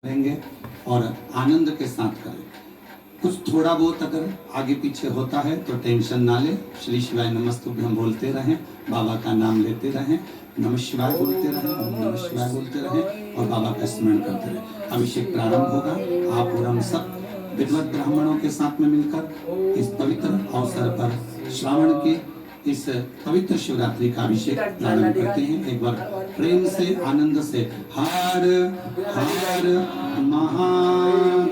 करेंगे और आनंद के साथ करें। कुछ थोड़ा बहुत अगर आगे पीछे होता है तो टेंशन ना ले। श्री शिवाय नमस्तुभ्यम बोलते रहें, बाबा का नाम लेते रहें, नमः शिवाय बोलते रहें, ओम नमः शिवाय बोलते रहें और बाबा का स्मरण करते रहें। अभिषेक प्रारंभ होगा। आप और हम सब विद्वत ब्राह्मणों के साथ में मिलकर इस पवित्र अवसर पर श्रावण के इस पवित्र शिवरात्रि का अभिषेक प्रारंभ करते हैं। एक बार प्रेम से आनंद से हर हर महादेव।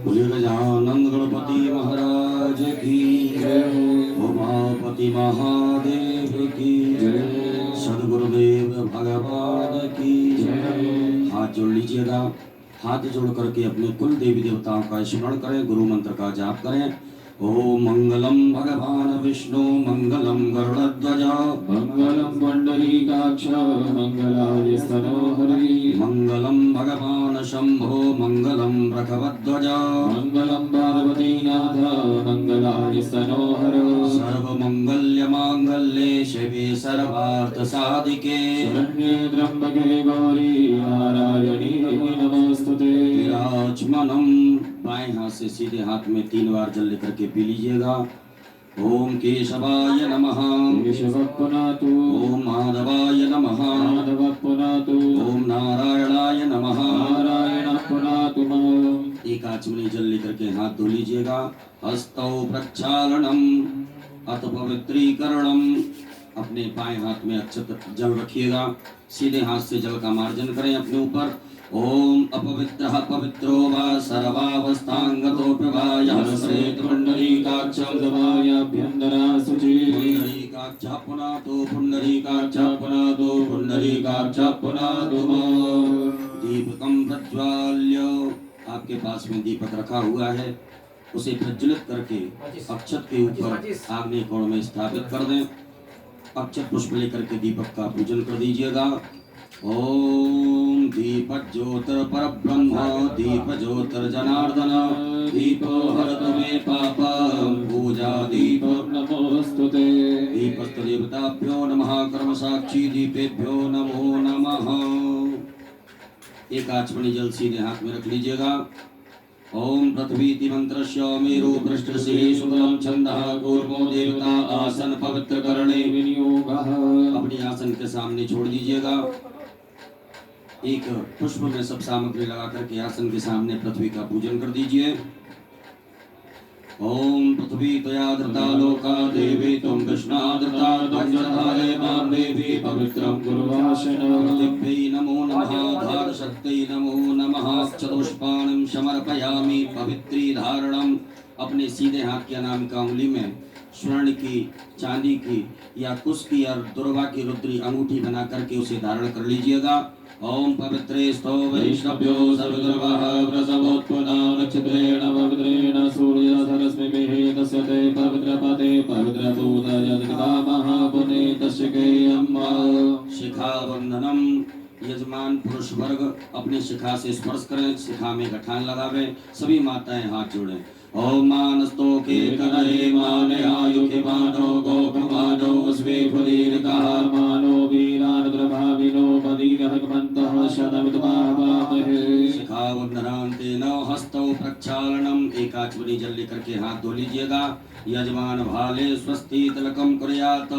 बोलिए गजानन गणपति महाराज की जय, उमापति महादेव की जय, सदगुरुदेव भगवान की जय। हाथ जोड़ लीजिएगा। हाथ जोड़ करके अपने कुल देवी देवताओं का स्मरण करें, गुरु मंत्र का जाप करें। ओम मंगलम भगवान विष्णु मंगलम गरुड़ध्वज मंगलम पुंडरीकाक्ष मंगलाय स्तनोहरि मंगलम भगवान शंभो मंगलम रघवध्वज मंगलम पार्वतीनाथ मंगलाय स्तनोहर सर्वमंगल्य मांगल्ये शिवे सर्वार्थ साधिके शरण्ये त्र्यंबके गौरी नारायणी नमोस्तुते। विराजमानम। बाएं हाथ से सीधे हाथ में 3 बार जल लेकर के पी लीजिएगा। ओम केशवाय नमः केशवः पुनातु ओम माधवाय नमः माधवः पुनातु ओम नारायणाय नमः नारायणः पुनातु मम। एक आचमनी जल लेकर के हाथ धो लीजिएगा। हस्तौ प्रक्षालनम अथ पवित्रीकरणम। अपने बाएं हाथ में अक्षत जल रखिएगा। सीधे हाथ से जल का मार्जन करें अपने ऊपर। ओम अपवित्रः पवित्रो वा सर्वावस्थांगतो प्रभायः श्रेत पुंडरीकाक्षं दवायाभ्यन्तरा शुचि पुंडरीकाक्षः पुनातो पुंडरीकाक्षः पुनातो पुंडरीकाक्षः पुनातो। दीपकं प्रज्वाल्य। आपके पास में दीपक रखा हुआ है, उसे प्रज्वलित करके अक्षत के ऊपर आग्नेय कोण में स्थापित कर दें। अक्षत पुष्प लेकर के दीपक का पूजन कर दीजिएगा। ओम दीप ज्योतिर पर ब्रह्म दीप ज्योतिर जनार्दन दीपो हरतु मे पापं पूजा दीप नमोस्तुते। दीपस्तु देवताभ्यो नमः कर्म साक्षी दीपेभ्यो नमो नमः। एक आचमनी जल सीधे हाथ में रख लीजिएगा। ओम पृथ्वीति मंत्रस्य मेरु पृष्ठसे सुतलं छंदः कूर्मो देवता आसन पवित्र करणे विनियोगः। अपने आसन के सामने छोड़ दीजिएगा। एक पुष्प में सब सामग्री लगा करके आसन के सामने पृथ्वी का पूजन कर दीजिए। ओम पृथ्वी त्वया धृता लोका देवी त्वं कृष्णाधृता त्वं मां देवी पवित्रं गुरुवासन। पृथिव्यै नमो नमः धारशक्त्यै नमो नमः। चतुष्पाणिं समर्पयामि पवित्री धारणम। अपने सीधे हाथ की अनामिका उंगली में स्वर्ण की, चांदी की या कुश की और दुर्वा की रुद्री अंगूठी बना करके उसे धारण कर लीजिएगा। ओम पवित्रे स्तो वैष्णव्यो सर्वदर्वाः प्रसवोत्पन्ना नक्षत्रेण पवित्रेण सूर्यधरस्मिभिः तस्य ते पवित्रपदे पवित्रभूताय जगदामः पुने तस्य केयम्। शिखावंदनम। यजमान पुरुष वर्ग अपने शिखा से स्पर्श करें, शिखा में गठान लगावे। सभी माताएं हाथ जोड़ें। ओम मानस्तो के कनये माने आयुके मानो गोपमानो स्वेफुलीरकः मानो वीरानुद्रभाविनो पदीरहकमन्तः शतमितमाहवामहे। शिखावंदनान्ते नव हस्तौ प्रक्षालनम। एक आचमनी जल लेकर के हाथ धो लीजिएगा। यजमान भाले स्वस्ति तिलकम कुर्यात्।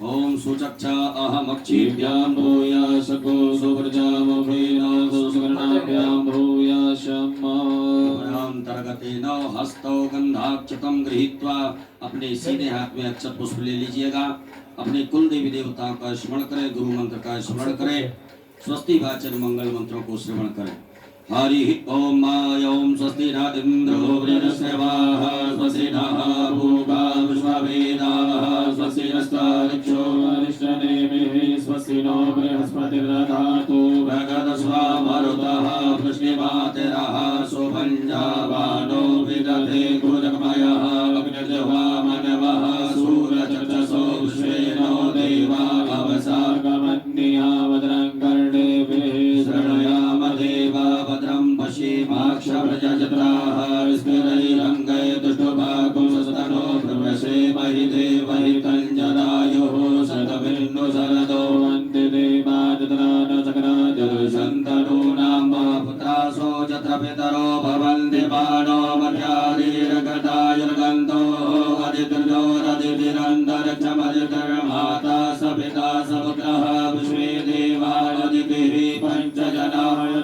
ओम सुचक्षा अहमक्षिभ्यां भूयाशको सुवर्जामभेन सुवर्णाभ्यां भूयाशम्। अंतर्गतेन हस्तौ गंधाक्षतं गृहीत्वा। अपने सीधे हाथ में अक्षत पुष्प ले लीजिएगा। अपने कुल देवी देवताओं का स्मरण करें, गुरु मंत्र का स्मरण करें, स्वस्ति वाचन मंगल मंत्रों को श्रवण करें। हरि ओम ओम स्वस्ति न इंद्रो वृणस्रवाः स्वस्ति नः भूगा विश्ववेदाः स्वस्ति नस्तारिक्षो अरिष्टनेमिः स्वस्ति नो बृहस्पतिर्दधातु भगदस्वा मरुतः वृष्टिमातिरः सुभञ्जावानो विदधे गुजमयः अग्निर्जवा मनवः सूरचक्षसो विश्वेनो देवा अवसागमन्या भद्रं कर्णेभिः शृणुयाम देवा भद्रं पश्येमाक्षप्रजत्राः स्थिरैरङ्गै दुष्टभागो सस्तनो प्रवशे महि देवहि तञ्जदायुः शतबिन्दुशरदो वन्दे देवाद जतरान सकराज शन्तनो नाम पुत्रासो यत्र पितरो भवन्ति बाणो मर्यादिर्गतायुर्गन्तो अदितिर्जोरदितिरन्तरिक्षमदितिर्माता स पिता स पुत्रः विश्वे देवादितिः पञ्चजनाय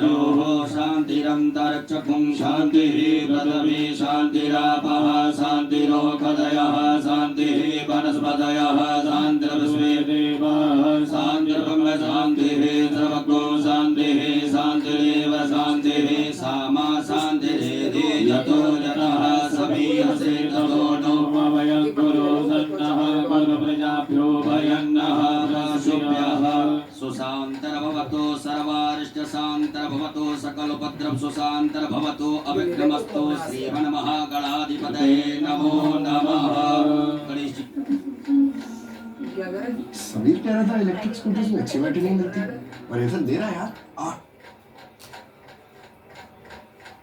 योः शान्तिरन्तरिक्षकुं शान्तिः पृथिवी शान्तिरापः शान्तिरोषधयः शान्तिः वनस्पतयः शान्तिर्विश्वे देवाः शान्तिर्ब्रह्म शान्तिः सर्वज्ञो शान्तिः शान्तिरेव शान्तिः सामा शान्तिरेधि यतो यतः समीहसे ततो नो वयं गुरो सन्नः कर्मप्रजाभ्यो वयन्नः प्रशुभ्यः सुशान्तर्भवतो सर्वारिष्टशान्तर्भवतो सकलोपद्रव सुशान्तर्भवतो अविघ्नमस्तु श्रीमन्महागणाधिपतये नमो नमः। गणेश जी समीर कह रहा था इलेक्ट्रिक स्कूटर्स में अच्छी बैटरी नहीं मिलती और ऐसा दे रहा यार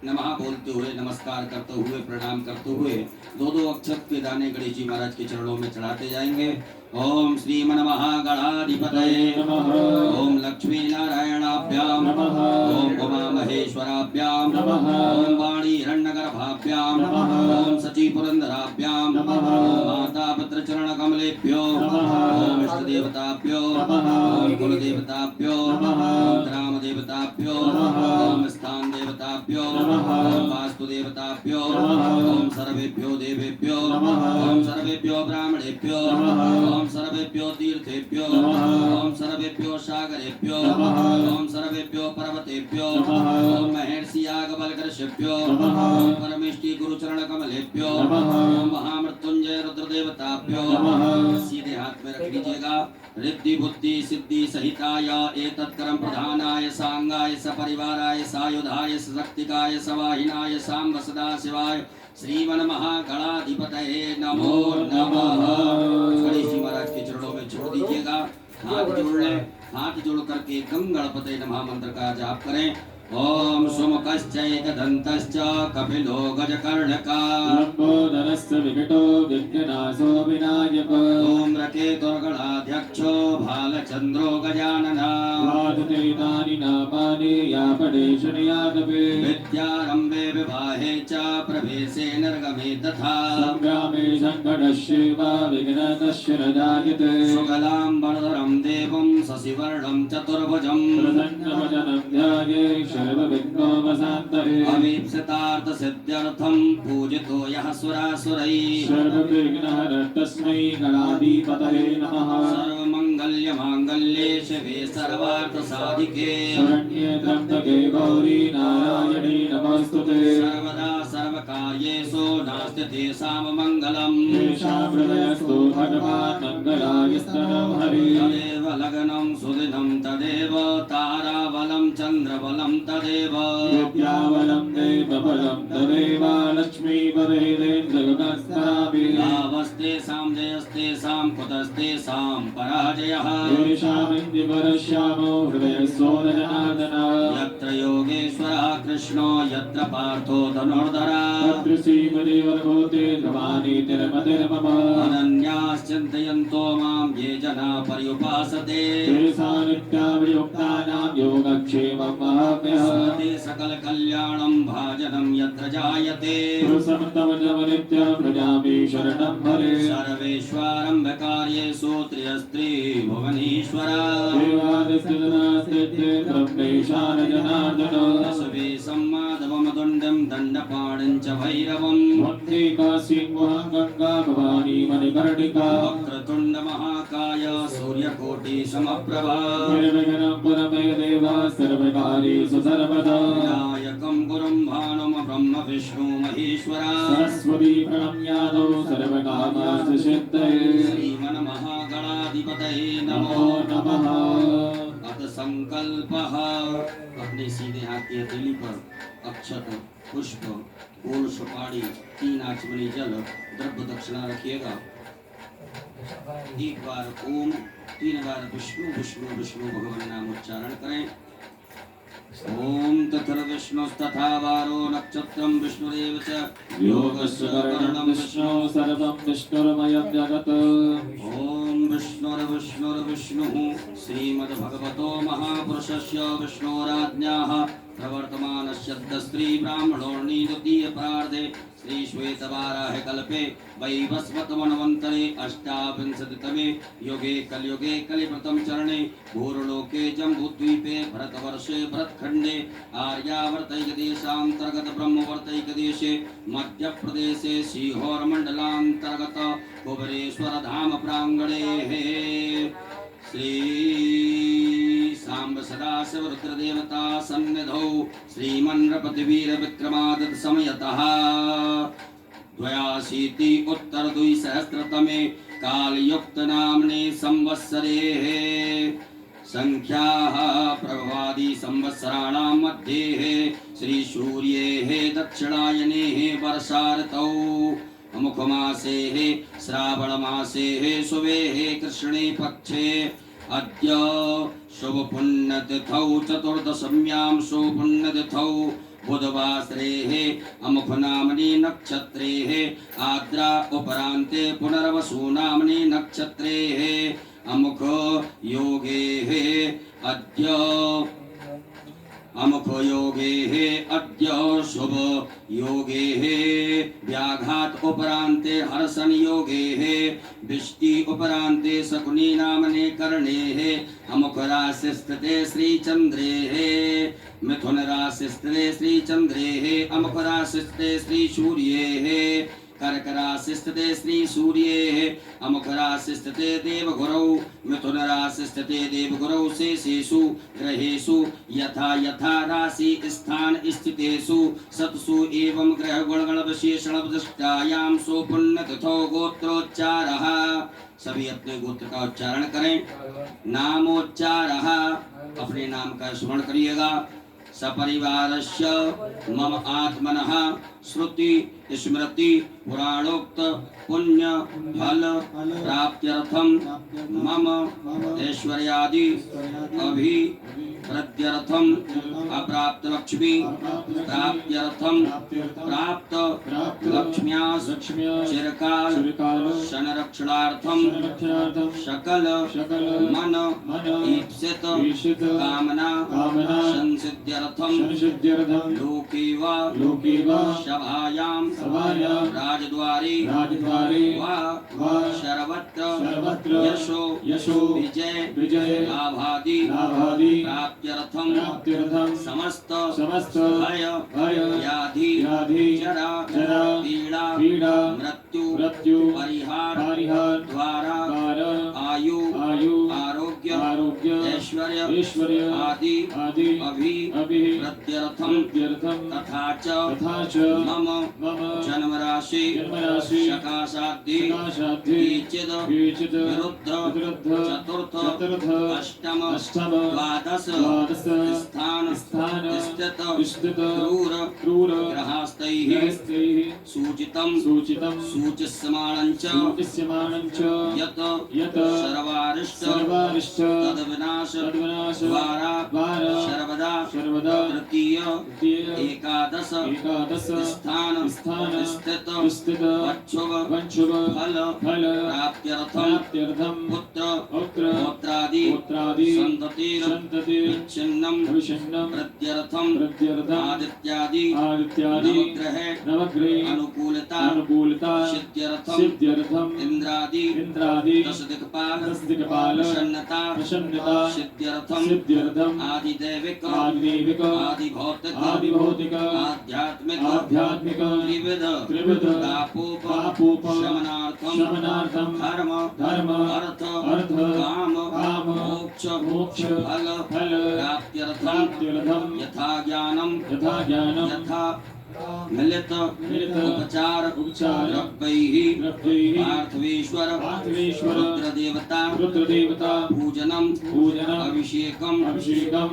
नमः बोलते हुए नमस्कार करते हुए प्रणाम करते हुए दो दो अक्षत के दाने गणेश जी महाराज के चरणों में चढ़ाते जाएंगे। ओम श्रीमन्महागणाधिपतये नमः। ओम लक्ष्मी नारायणाभ्याम नमः। ओम उमा महेश्वराभ्याम नमः। ओम वाणी हिरण्यगर्भाभ्याम नमः। ओम सची पुरंदराभ्याम नमः। ओम माता भद्रचरण कमलेभ्यो नमः। ओम इष्ट देवताभ्यो नमः। ओम कुल देवताभ्यो नमः। ओम ग्राम देवताभ्यो नमः। ओम स्थान देवताभ्यो नमः। ओम वास्तु देवताभ्यो नमः। ओम सर्वेभ्यो देवेभ्यो नमः। ओम सर्वेभ्यो ब्राह्मणेभ्यो नमः। ओम सर्वेभ्यो तीर्थेभ्यो नमः। ओम सर्वेभ्यो सागरेभ्यो नमः। ओम सर्वेभ्यो पर्वतेभ्यो नमः। ओम महर्षि याज्ञवल्क्येभ्यो नमः। ओम परमेष्टि गुरुचरण कमलेभ्यो नमः। ओम महामृत्युंजय रुद्र देवताभ्यो नमः। सीधे हाथ में रख लीजिएगा। रिद्धि बुद्धि सिद्धि सहिताय एतत्कर्म प्रधानाय सांगाय सपरिवाराय सायुधाय सशक्तिकाय सवाहिनाय सांब सदा शिवाय श्रीमन्महागणाधिपतये नमो नमः। गणेश जी महाराज के चरणों में छोड़ दीजिएगा। हाथ जोड़ लें। हाथ जोड़ करके गम गणपतये नमः मंत्र का जाप करें। ओम सुमुखश्चैकदन्तश्च कपिलो गजकर्णका लंबोदरस्य विकटो विघ्ननाशो विनायक धूम्रकेतुर्गणाध्यक्षो भालचन्द्रो गजानना वादुतेतानि नामानि यापडेशनियादपि विद्यारम्भे विवाहे च प्रवेशे निर्गमे तथा संग्रामे संकटस्यैव विघ्नतस्य न जायते शुक्लां वरदरं देवं शशिवर्णं चतुर्भुजं प्रसन्नवदनं ध्याये सर्वविघ्नोपशान्तये अमीप्सितार्थसिद्ध्यर्थं पूजितो यः सुरासुरैः सर्वविघ्नहरं तस्मै गणाधिपतये नमः सर्वमङ्गल्यमाङ्गल्ये शिवे सर्वार्थसाधिके शरण्ये त्र्यम्बके गौरी नारायणी नमोस्तुते सर्वदा सर्वकार्येषु नास्ति तेषां मङ्गलम् येषां हृदयस्थो भगवान् मङ्गलायस्तनं हरि तदेव लग्नं सुदिनं तदेव ताराबलं चन्द्रबलं तदेव विद्याबलं देवबलं तदेव लक्ष्मीपदेन्द्रगुणस्तापि लाभस्तेषां जयस्तेषां कुतस्तेषां पराजयः येषामिन्द्रिपरश्यामो हृदयस्थोदजनार्दन यत्र योगेश्वरः कृष्णो यत्र पार्थो धनुर्धरः तत्र श्रीमदेवभूते ध्रुवानि तिरुमतिर्मम अनन्याश्चिन्तयन्तो मां ये जना पर्युपासते तेषां नित्याभियुक्तानां योगक्षेमं महाम्यः ते सकल कल्याणं भाजनं यत्र जायते नित्यं प्रजापि शरणं हरे सर्वेश्वरम्भकार्येषु त्र्यस्त्री भुवनेश्वर देवादित्यजनास्ते ब्रह्मेशान जनार्दन दशवे सम्माधवं दण्डं दण्डपाणिं च भैरवं वन्दे काशीं वहं गङ्गा भवानी मणिकर्णिका वक्रतुण्ड महाकाय सूर्यकोटि समप्रभा निर्विघ्नं पुरमे देवा सर्वकार्येषु सर्वदा विनायकं गुरुं भानुं ब्रह्म विष्णु महेश्वरा सरस्वती प्रणम्यादौ सर्वकामार्थ सिद्धये श्रीमन्महागणाधिपतये नमो नमः अथ संकल्पः। अपने सीधे हाथ की हथेली पर अक्षत पुष्प फूल सुपारी 3 आचमनी जल द्रव्य दक्षिणा रखिएगा। एक बार ओम 3 बार विष्णु विष्णु विष्णु भगवान नाम उच्चारण करें। ओम तथर्विष्णुस्तथा वारो नक्षत्रं विष्णुरेव च योगस्य करणं विष्णु सर्वं विष्णुर्मयं जगत् ओम विष्णुर्विष्णुर्विष्णुः श्रीमद्भगवतो महापुरुषस्य विष्णोराज्ञाः प्रवर्तमानस्य स्त्री ब्राह्मणोर्णी द्वितीयपार्धे श्री श्वेतवाराह कल्पे वैवस्वत मनवन्तरे अष्टाविंशतितमे युगे कलियुगे कलिप्रथम चरणे भूर्लोके जम्बूद्वीपे भरतवर्षे भरतखण्डे आर्यावर्तैकदेशान्तर्गत ब्रह्मवर्तैकदेशे मध्यप्रदेशे सीहोरमण्डलान्तर्गत कुबरेश्वर धाम प्राङ्गणे श्री सांब सदाशिव रुद्रदेवता सन्निधौ श्रीमन्नृपतिवीर विक्रमादित्य समयतः द्वयाशीति उत्तर द्विसहस्रतमे कालयुक्त नाम्ने संवत्सरे संख्याः प्रभवादि संवत्सराणां मध्ये श्री सूर्येः दक्षिणायने वर्षाऋतौ अमुखमासे श्रावणमासे शुभे कृष्णे पक्षे अद्य शुभ पुण्यतिथौ चतुर्दशम्यां सुपुण्यतिथौ बुधवासरे अमुख नामनि नक्षत्रे आद्रा उपरान्ते पुनर्वसु नामनि नक्षत्रे अमुख योगे अद्य अमुख योगे अद्य शुभ योगे व्याघात उपरान्ते हर्षण योगे विष्टि उपरान्ते शकुनी नामने कर्णे अमुख राशि स्थिते श्रीचन्द्रे मिथुन राशि स्थिते श्रीचन्द्रे अमुख राशि स्थिते श्री सूर्ये कर्क राशि स्थिते श्री सूर्ये अमुख राशि स्थिते देवगुरौ मिथुन राशि स्थिते देवगुरौ शेषेषु ग्रहेषु यथा यथा राशि स्थान स्थितेषु सत्सु एवं ग्रह गुणगण विशेषण विशिष्टायां सुपुण्यतिथौ गोत्रोच्चारः सभी अपने गोत्र का उच्चारण करें नामोच्चारः अपने नाम का स्मरण करिएगा सपरिवारस्य मम आत्मनः श्रुति स्मृति पुराणोक्त पुण्य फल प्राप्त्यर्थम मम ऐश्वर्यादि अभिवृद्ध्यर्थम अप्राप्त लक्ष्मी प्राप्त्यर्थम प्राप्त लक्ष्म्यास चिरकाल संरक्षणार्थम सकल मन ईप्सित कामना संसिद्ध्यर्थम लोके वा सभायां राजद्वारे वा सर्वत्र यशो विजय लाभादि प्राप्त्यर्थम समस्त भय व्याधि जरा पीड़ा मृत्यु परिहार द्वारा आयु आरोग्य ऐश्वर्य आदि अभिवृद्ध्यर्थम तथा च मम जन्म राशि सकाशाद्धि कीचिद विरुद्ध चतुर्थ अष्टम द्वादश स्थान स्थित क्रूर ग्रहास्तैः सूचितं सूचिस्यमानं च यत् सर्वारिष्ट तद्विनाश द्वारा सर्वदा तृतीय एकादश स्थान स्थित वंशुभ फल प्राप्त्यर्थम पुत्र पौत्रादि सन्ततिः विच्छिन्नं प्रत्यर्थम आदित्यादि नवग्रह अनुकूलता सिद्ध्यर्थम इंद्रादि दश दिक्पाल प्रसन्नता सिद्ध्यर्थम आदिदैविक आदिभौतिक आध्यात्मिक त्रिविध तापोप शमनार्थम धर्म अर्थ काम मोक्ष फल प्राप्त्यर्थम यथा ज्ञानम यथा मिलित उपचार पार्थवेश्वर रुद्रदेवता पूजनम अभिषेकम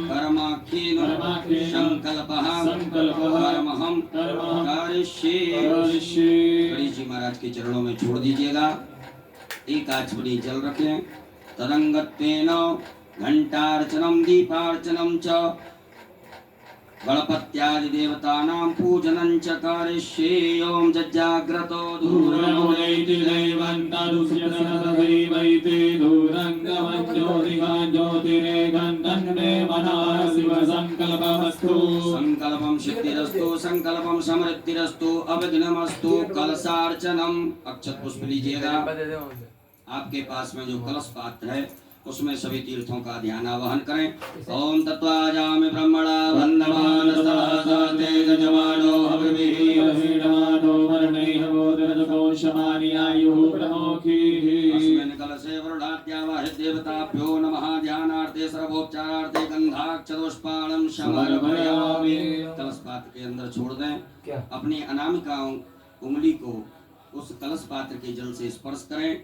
परमाख्येन संकल्पः परमहं करिष्ये। गणेश जी महाराज के चरणों में छोड़ दीजिएगा। एक आचमनी जल रखें। तरंगत्वेन घंटार्चनम दीपार्चनम च गणपत्यादि देवतानां पूजनं च करिष्ये। ओम जज्जाग्रतो दूरं दूरमुदैति दैवन्तादुष्यसनदैवैते दूरङ्गमज्योतिकान् ज्योतिरेकं तन्मे मनः शिवसङ्कल्पमस्तु। संकल्पम सिद्धिरस्तु, संकल्पम समृद्धिरस्तु, अविघ्नमस्तु। कलशार्चनम, अक्षत पुष्प लीजिएगा। आपके पास में जो कलश पात्र है उसमें सभी तीर्थों का ध्यान आवाहन करें। ओम तत्वाजामि ब्रह्मणा वन्दमान सहस्रते गजमानो हविर्भिः अभिनमानो वर्णैः बोधरजकोशमानि आयुः प्रमोखीः। अस्मिन् कलशे वरुणाद्यावाहि देवताभ्यो नमः। ध्यानार्थे सर्वोपचारार्थे गन्धाक्षतपुष्पाणं समर्पयामि। कलश पात्र के अंदर छोड़ दें। अपनी अनामिका उंगली को उस कलश पात्र के जल से स्पर्श करें।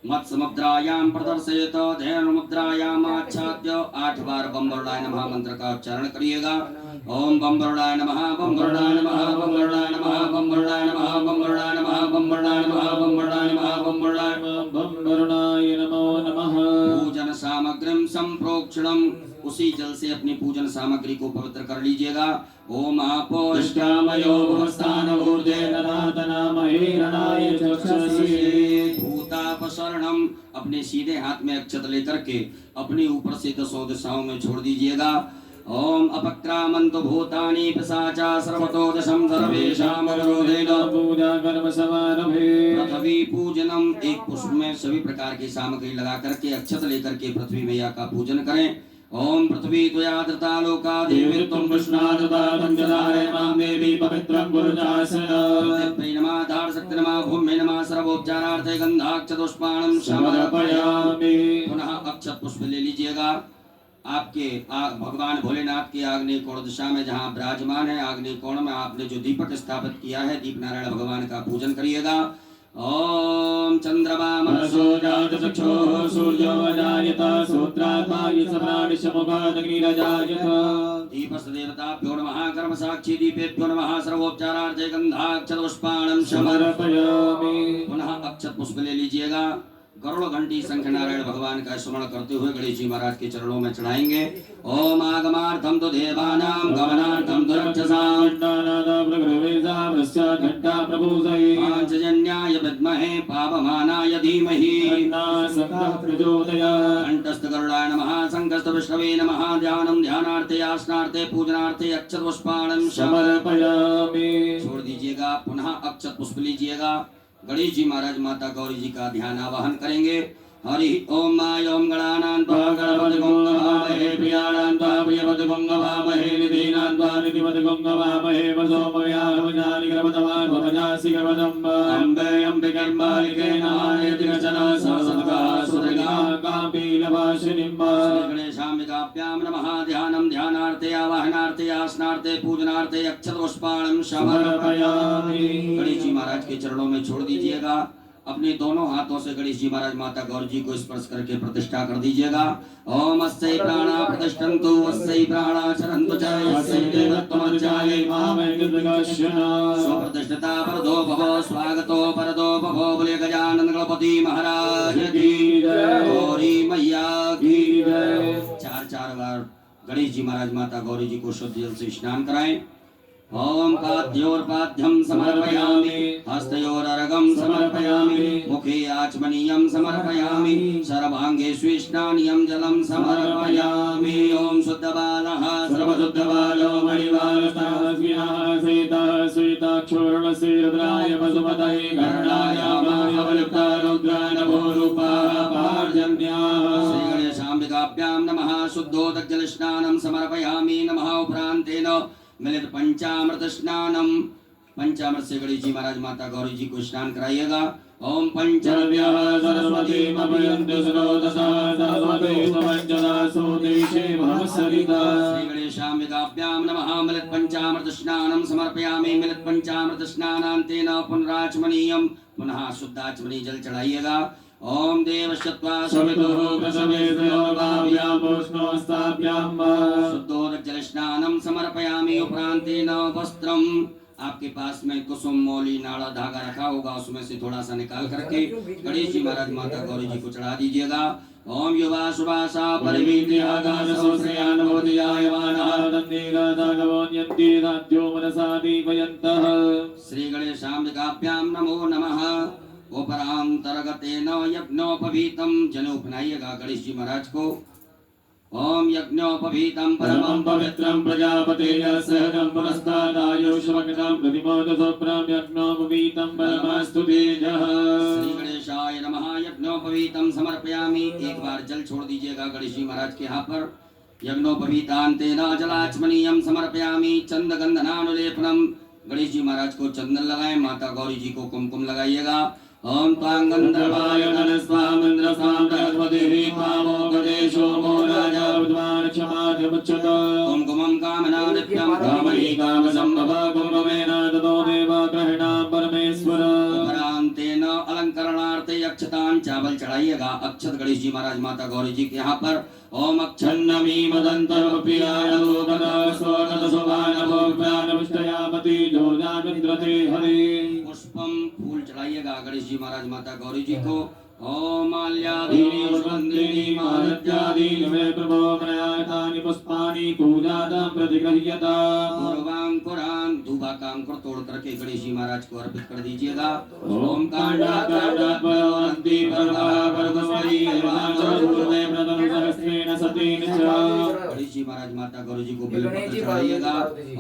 मत्समुद्रायां प्रदर्शयत, ध्यान मुद्रायां आच्छाद्य 8 बार बम वरुणाय नमः मंत्र का उच्चारण करिएगा। ओम बम वरुणाय नमः, बम वरुणाय नमः, बम वरुणाय नमः, बम वरुणाय नमः, बम वरुणाय नमः, बम वरुणाय नमः, बम वरुणाय नमः, बम वरुणाय बम वरुणाय नमो नमः। पूजन सामग्रीं संप्रोक्षणम, उसी जल से अपनी पूजन सामग्री को पवित्र कर लीजिएगा। ओम आपोष्टामयो भवस्थानभूर्जे ननातनामहे चक्षुषे। भूतापसरणम, अपने सीधे हाथ में अक्षत लेकर के अपने ऊपर से 10 दिशाओं में छोड़ दीजिएगा। ओम अपक्रामन्तु भूतानि पिशाचा सर्वतो दशम सर्वेषां अवरोधेन पूजा कर्म समारभे। पृथ्वी पूजनम, एक पुष्प में सभी प्रकार की सामग्री लगा करके अक्षत लेकर के पृथ्वी मैया का पूजन करें। ओम पृथ्वी त्वया धृता लोका देवी त्वं कृष्णादता पंचधारे मां देवी पवित्रं गुरुजासन। पृथ्वी नमः, धार शक्ति नमः, भूमि नमः, सर्वोपचारार्थे गन्धाक्षतपुष्पाणं समर्पयामि। पुनः अक्षत पुष्प ले लीजिएगा। आपके भगवान भोलेनाथ की आग्नेय कोण दिशा में जहाँ विराजमान है, आग्नेय कोण में आपने जो दीपक स्थापित किया है, दीप नारायण भगवान का पूजन करिएगा। ओम चंद्रमा मनसो जात चक्षुः सूर्यो अजायत सूत्रात्मा यस्मराणिशमुखादग्निरजायत। दीपस्य देवताभ्यो नमः, कर्म साक्षी दीपेभ्यो नमः, सर्वोपचारार्थे गन्धाक्षतपुष्पाणं समर्पयामि। पुनः अक्षत पुष्प ले लीजिएगा। गरुड़ घंटी शंख नारायण भगवान का स्मरण करते हुए गणेश जी महाराज के चरणों में चढ़ाएंगे। ओम आगमार्थम तो देवानां गमनार्थम तो रक्षसां पांचजन्याय विद्महे पापमानाय धीमहि कंठस्थ गरुडाय नमः, शंखस्थ विष्णवे नमः। ध्यानं ध्यानार्थे आसनार्थे पूजनार्थे अक्षत पुष्पाणं समर्पयामि। छोड़ दीजिएगा। पुनः अक्षत पुष्प लीजिएगा। गणेश जी महाराज माता गौरी जी का ध्यान आवाहन करेंगे। हरि ओम माय ओम गणानां त्वा गणपति गंगवामहे, प्रियाणां त्वा प्रियपति गंगवामहे, निधीनां त्वा निधिपति गंगवामहे। वसोमयामजानि गर्भतमान् भवजासि गर्भदम्ब अम्बे अम्बिकर्मालिके नमायति रचना सहसद्गा सुदगा कापीलवासिनीं। गणेशाम्बिकाभ्यां नमः। ध्यानं ध्यानार्थे आवाहनार्थे आसनार्थे पूजनार्थे अक्षत पुष्पाणं समर्पयामि। गणेश जी महाराज के चरणों में छोड़ दीजिएगा। अपने दोनों हाथों से गणेश जी महाराज माता गौरी जी को स्पर्श करके प्रतिष्ठा कर दीजिएगा। ओम अस्यै प्राणा प्रतिष्ठन्तु, अस्यै प्राणा चरन्तु च, अस्यै देवत्वमर्चायै मामेकदगश्यना। स्वप्रतिष्ठिता परदो भव, स्वागतो परदो भव। बोले गजानन गणपति महाराज की जय, गौरी मैया की जय। 4 बार गणेश जी महाराज माता गौरी जी को शुद्ध जल से स्नान कराएं। ओम पाद्योर्पाद्यं समर्पयामि, हस्तयोरर्घं समर्पयामि, मुखे आचमनीयं समर्पयामि, सर्वांगे स्विष्णानीयं जलं समर्पयामि। ओम शुद्धबालः सर्वशुद्धबालो मणिबालस्तस्मिनः सीतः श्वेताक्षोर्णस्य रुद्राय वसुमतये कर्णाय महाबलयुक्ता रुद्राय नभो रूपाः पार्जन्याः। श्री गणेशाम्बिकाभ्यां नमः। शुद्धोदकजलस्नानं समर्पयामि। नमः। उपरान्तेन मिलित पंचामृत स्नानम, पंचामृत से गणेश जी महाराज माता गौरी जी को स्नान कराइएगा। ओम पंचव्यः सरस्वतीं अभियन्तु सरोदसा सरस्वती स्वपञ्चदासो देशे भवसरिता। श्री गणेशाम्बिकाभ्यां नमः। मिलित पंचामृत स्नानं समर्पयामि। मिलित पंचामृत स्नानान्तेन पुनराचमनीयं, पुनः शुद्धाचमनी जल चढ़ाइएगा। ओम देवश्चत्वा सवितुः प्रसवेद्योगाभ्यां पुष्णोस्ताभ्यां शुद्धोदकजलस्नानं समर्पयामि। उपरान्तेन वस्त्रम् आपके पास में कुसुम मौली नाड़ा धागा रखा होगा, उसमें से थोड़ा सा निकाल करके गणेश जी महाराज माता गौरी जी को चढ़ा दीजिएगा। ओम युवा सुभाषा परिवीर्यागान सोश्रेयान भवतियाय वानः दन्देगादागवन्यन्ति दाद्यो मनसा दीपयन्तः। श्री गणेशाम्बिकाभ्यां नमो नमः। उपरांतर्गतेन यज्ञोपवीतं जनोपनाइएगा गणेश जी महाराज को। ओम यज्ञोपवीतं परमं पवित्रं प्रजापतेय सहजं पुरस्तादायुष्मग्नं प्रतिमोदसोप्रं यज्ञोपवीतं परमस्तु तेजः। श्री गणेशाय नमः। यज्ञोपवीतं समर्पयामि। एक बार जल छोड़ दीजिएगा गणेश जी महाराज के यहाँ पर। यज्ञोपवीतान्तेन जलाचमनीयं समर्पयामि। चंदगंधनानुलेपनम। गणेश जी महाराज को चंदन लगाएं, माता गौरी जी को कुमकुम लगाइएगा। ओम त्वां गंधर्वाय गणस्वाम इंद्रस्वाम बृहस्पतिः पावो गणेशो मो राजा विद्वान् क्षमाधिमुच्यत। कुमकुमं कामनादिभ्यं कामही कामसम्भव कुमकुमेन ददो देव ग्रहिणां परमेश्वर। उपरांतेन अलंकरणार्थे अक्षतान् चावल चढ़ाइएगा। अक्षत गणेश जी महाराज माता गौरी जी के यहाँ पर। ओम अक्षन्नमी मदन्तरप्रियाय लोकदासोकदशोभानभोग्यानविष्टयामति जोजामिन्द्रते हरे। पुष्पम फूल चढ़ाइएगा गणेश जी महाराज माता गौरी जी को। ओम माल्यादीनि सुगन्धिनि मालत्यादीनि मे प्रभो मयातानि पुष्पाणि पूजादां प्रतिगृह्यता। पूर्वांकुरान् धूपाकांकुर तोड़ करके गणेश जी महाराज को अर्पित कर दीजिएगा। ओम कांडाकांडात्मयोरन्ति पर्वः पर्वस्वरी एवांसरूपे प्रथम सहस्रेण सतीन च। गणेश जी महाराज माता गौरी जी को बिल्वपत्र चढ़ाइएगा।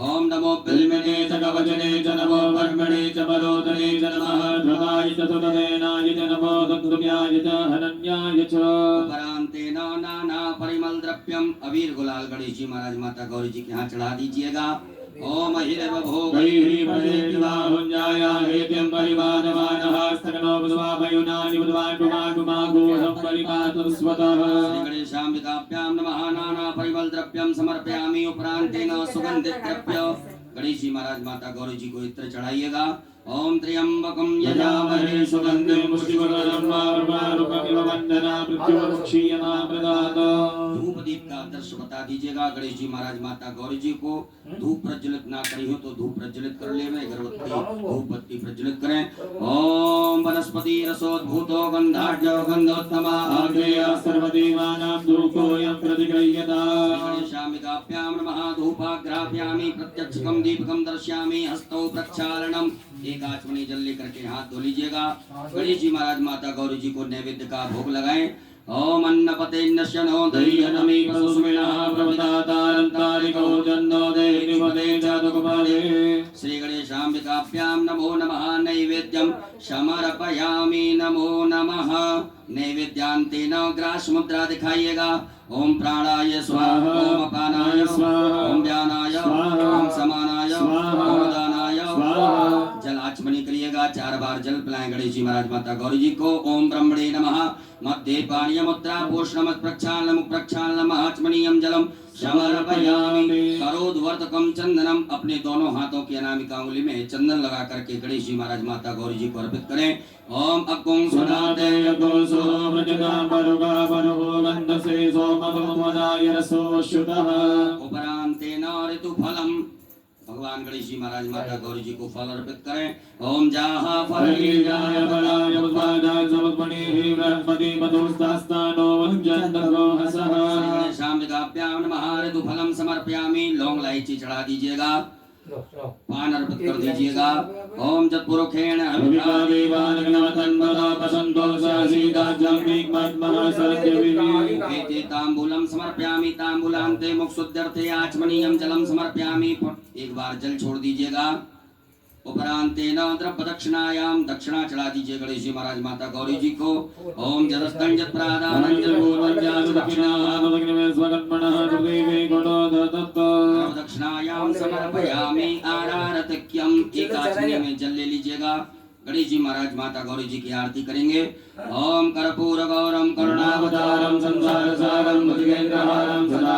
ओम नमो बिल्वने च कवचने च नमो ब्रह्मणे च मरोदने च नमः ध्रुवाय च सुतदेनाय च नमो दुर्दुभ्याय च हनन्याय च। उपरांतेन नाना परिमल द्रव्यम अबीर गुलाल गणेश जी महाराज माता गौरी जी के यहाँ चढ़ा दीजिएगा। ओम हिरव भोगैः प्रदेवाहुञ्जाया हेत्यं परिवादमानः स्तनो बुद्ध्वाभयुनानि बुद्ध्वाटुमाटुमागोधं परिपातं स्वतः। श्री गणेशाम्बिकाभ्यां नमः। नाना परिमल द्रव्यं समर्पयामि। उपरांतेन सुगंधित द्रव्य गणेश जी महाराज माता गौरी जी को इत्र चढ़ाइएगा। ओम त्र्यंबकं यजामहे सुगंधिं पुष्टिवर्धनं वारुकारुकमिव वन्दना मृत्युमुक्षीयमामृतात्। धूप दीप का दृश्य बता दीजिएगा गणेश जी महाराज माता गौरी जी को। धूप प्रज्वलित ना करी हो तो धूप प्रज्वलित कर ले, अगरबत्ती धूप बत्ती प्रज्वलित करें। ओम वनस्पति रसोद्भूतो गंधाढ्यो गंधोत्तमा आग्नेय सर्वदेवानां धूपोऽयं प्रतिगृह्यता। गणेशाम्बिकाभ्यां नमः। धूपाग्रापयामि प्रत्यक्षकं दीपकं दर्शयामि। हस्तौ प्रक्षालनम्। एक आचमनी जल लेकर के हाथ धो लीजिएगा। गणेश जी महाराज माता गौरी जी को नैवेद्य का भोग लगाएं। ओम अन्नपते नश्यनो दह्यनमी पशुस्मिनः प्रवतातारन्तारिको जन्नो देहिनिपते जातकुमारे। श्री गणेशाम्बिकाभ्यां नमो नमः। नैवेद्यं समर्पयामि। नमो नमः। नैवेद्यांतेन ग्रास मुद्रा दिखाइएगा। ओम प्राणाय स्वाहा। ओम अपानाय स्वाहा। ओम व्यानाय स्वाहा। ओम समानाय स्वाहा। ओम दानाय स्वाहा। जल आचमनी करिएगा। 4 बार जल पिलाएं गणेश जी महाराज माता गौरी जी को। ओम ब्रह्मणे नमः। मध्ये पानीय मुद्रा पोषणमत् प्रक्षालनम प्रक्षालनम आचमनीयम जलम समर्पयामि। करोद्वर्तकम चंदनम। अपने दोनों हाथों की अनामिका उंगली में चंदन लगा करके गणेश जी महाराज माता गौरी जी को अर्पित करें। ओम अग्गुं सुनाते यज्ञो सो व्रजतां परुगा परुगो गन्धसे सोमभवमदाय रसो शुतः। उपरांतेन ऋतुफलम्। भगवान गणेश जी महाराज माता गौरी जी को फल अर्पित करें। ओम जाहा फलीजाय फलाय उद्वादाय समर्पणेहि बृहस्पति मधुस्तास्तानो वञ्जन्तको हसः। श्री गणेशाम्बिकाभ्यां नमः। ऋतुफलम समर्पयामि। लौंग इलायची चढ़ा दीजिएगा। पान अर्पित कर दीजिएगा। ओम जत्पुरुखेण तांबूलम समर्पयामि। तांबूलान्ते मुक्षुद्यर्थे आचमनीयं जलम समर्पयामि। एक बार जल छोड़ दीजिएगा। उपरांतेन द्रव्य दक्षिणायाम दक्षिणा चढ़ा दीजिए गणेश जी महाराज माता गौरी जी को। ओम जलस्तन जत्प्रादानं दक्षिणायाम समर्पयामि। आरारतक्यम। एक आचमनी में जल ले लीजिएगा। गणेश जी महाराज माता गौरी जी की आरती करेंगे। ओम कर्पूर गौरम करुणावतारम संसार सारम भुजगेन्द्रहारम सदा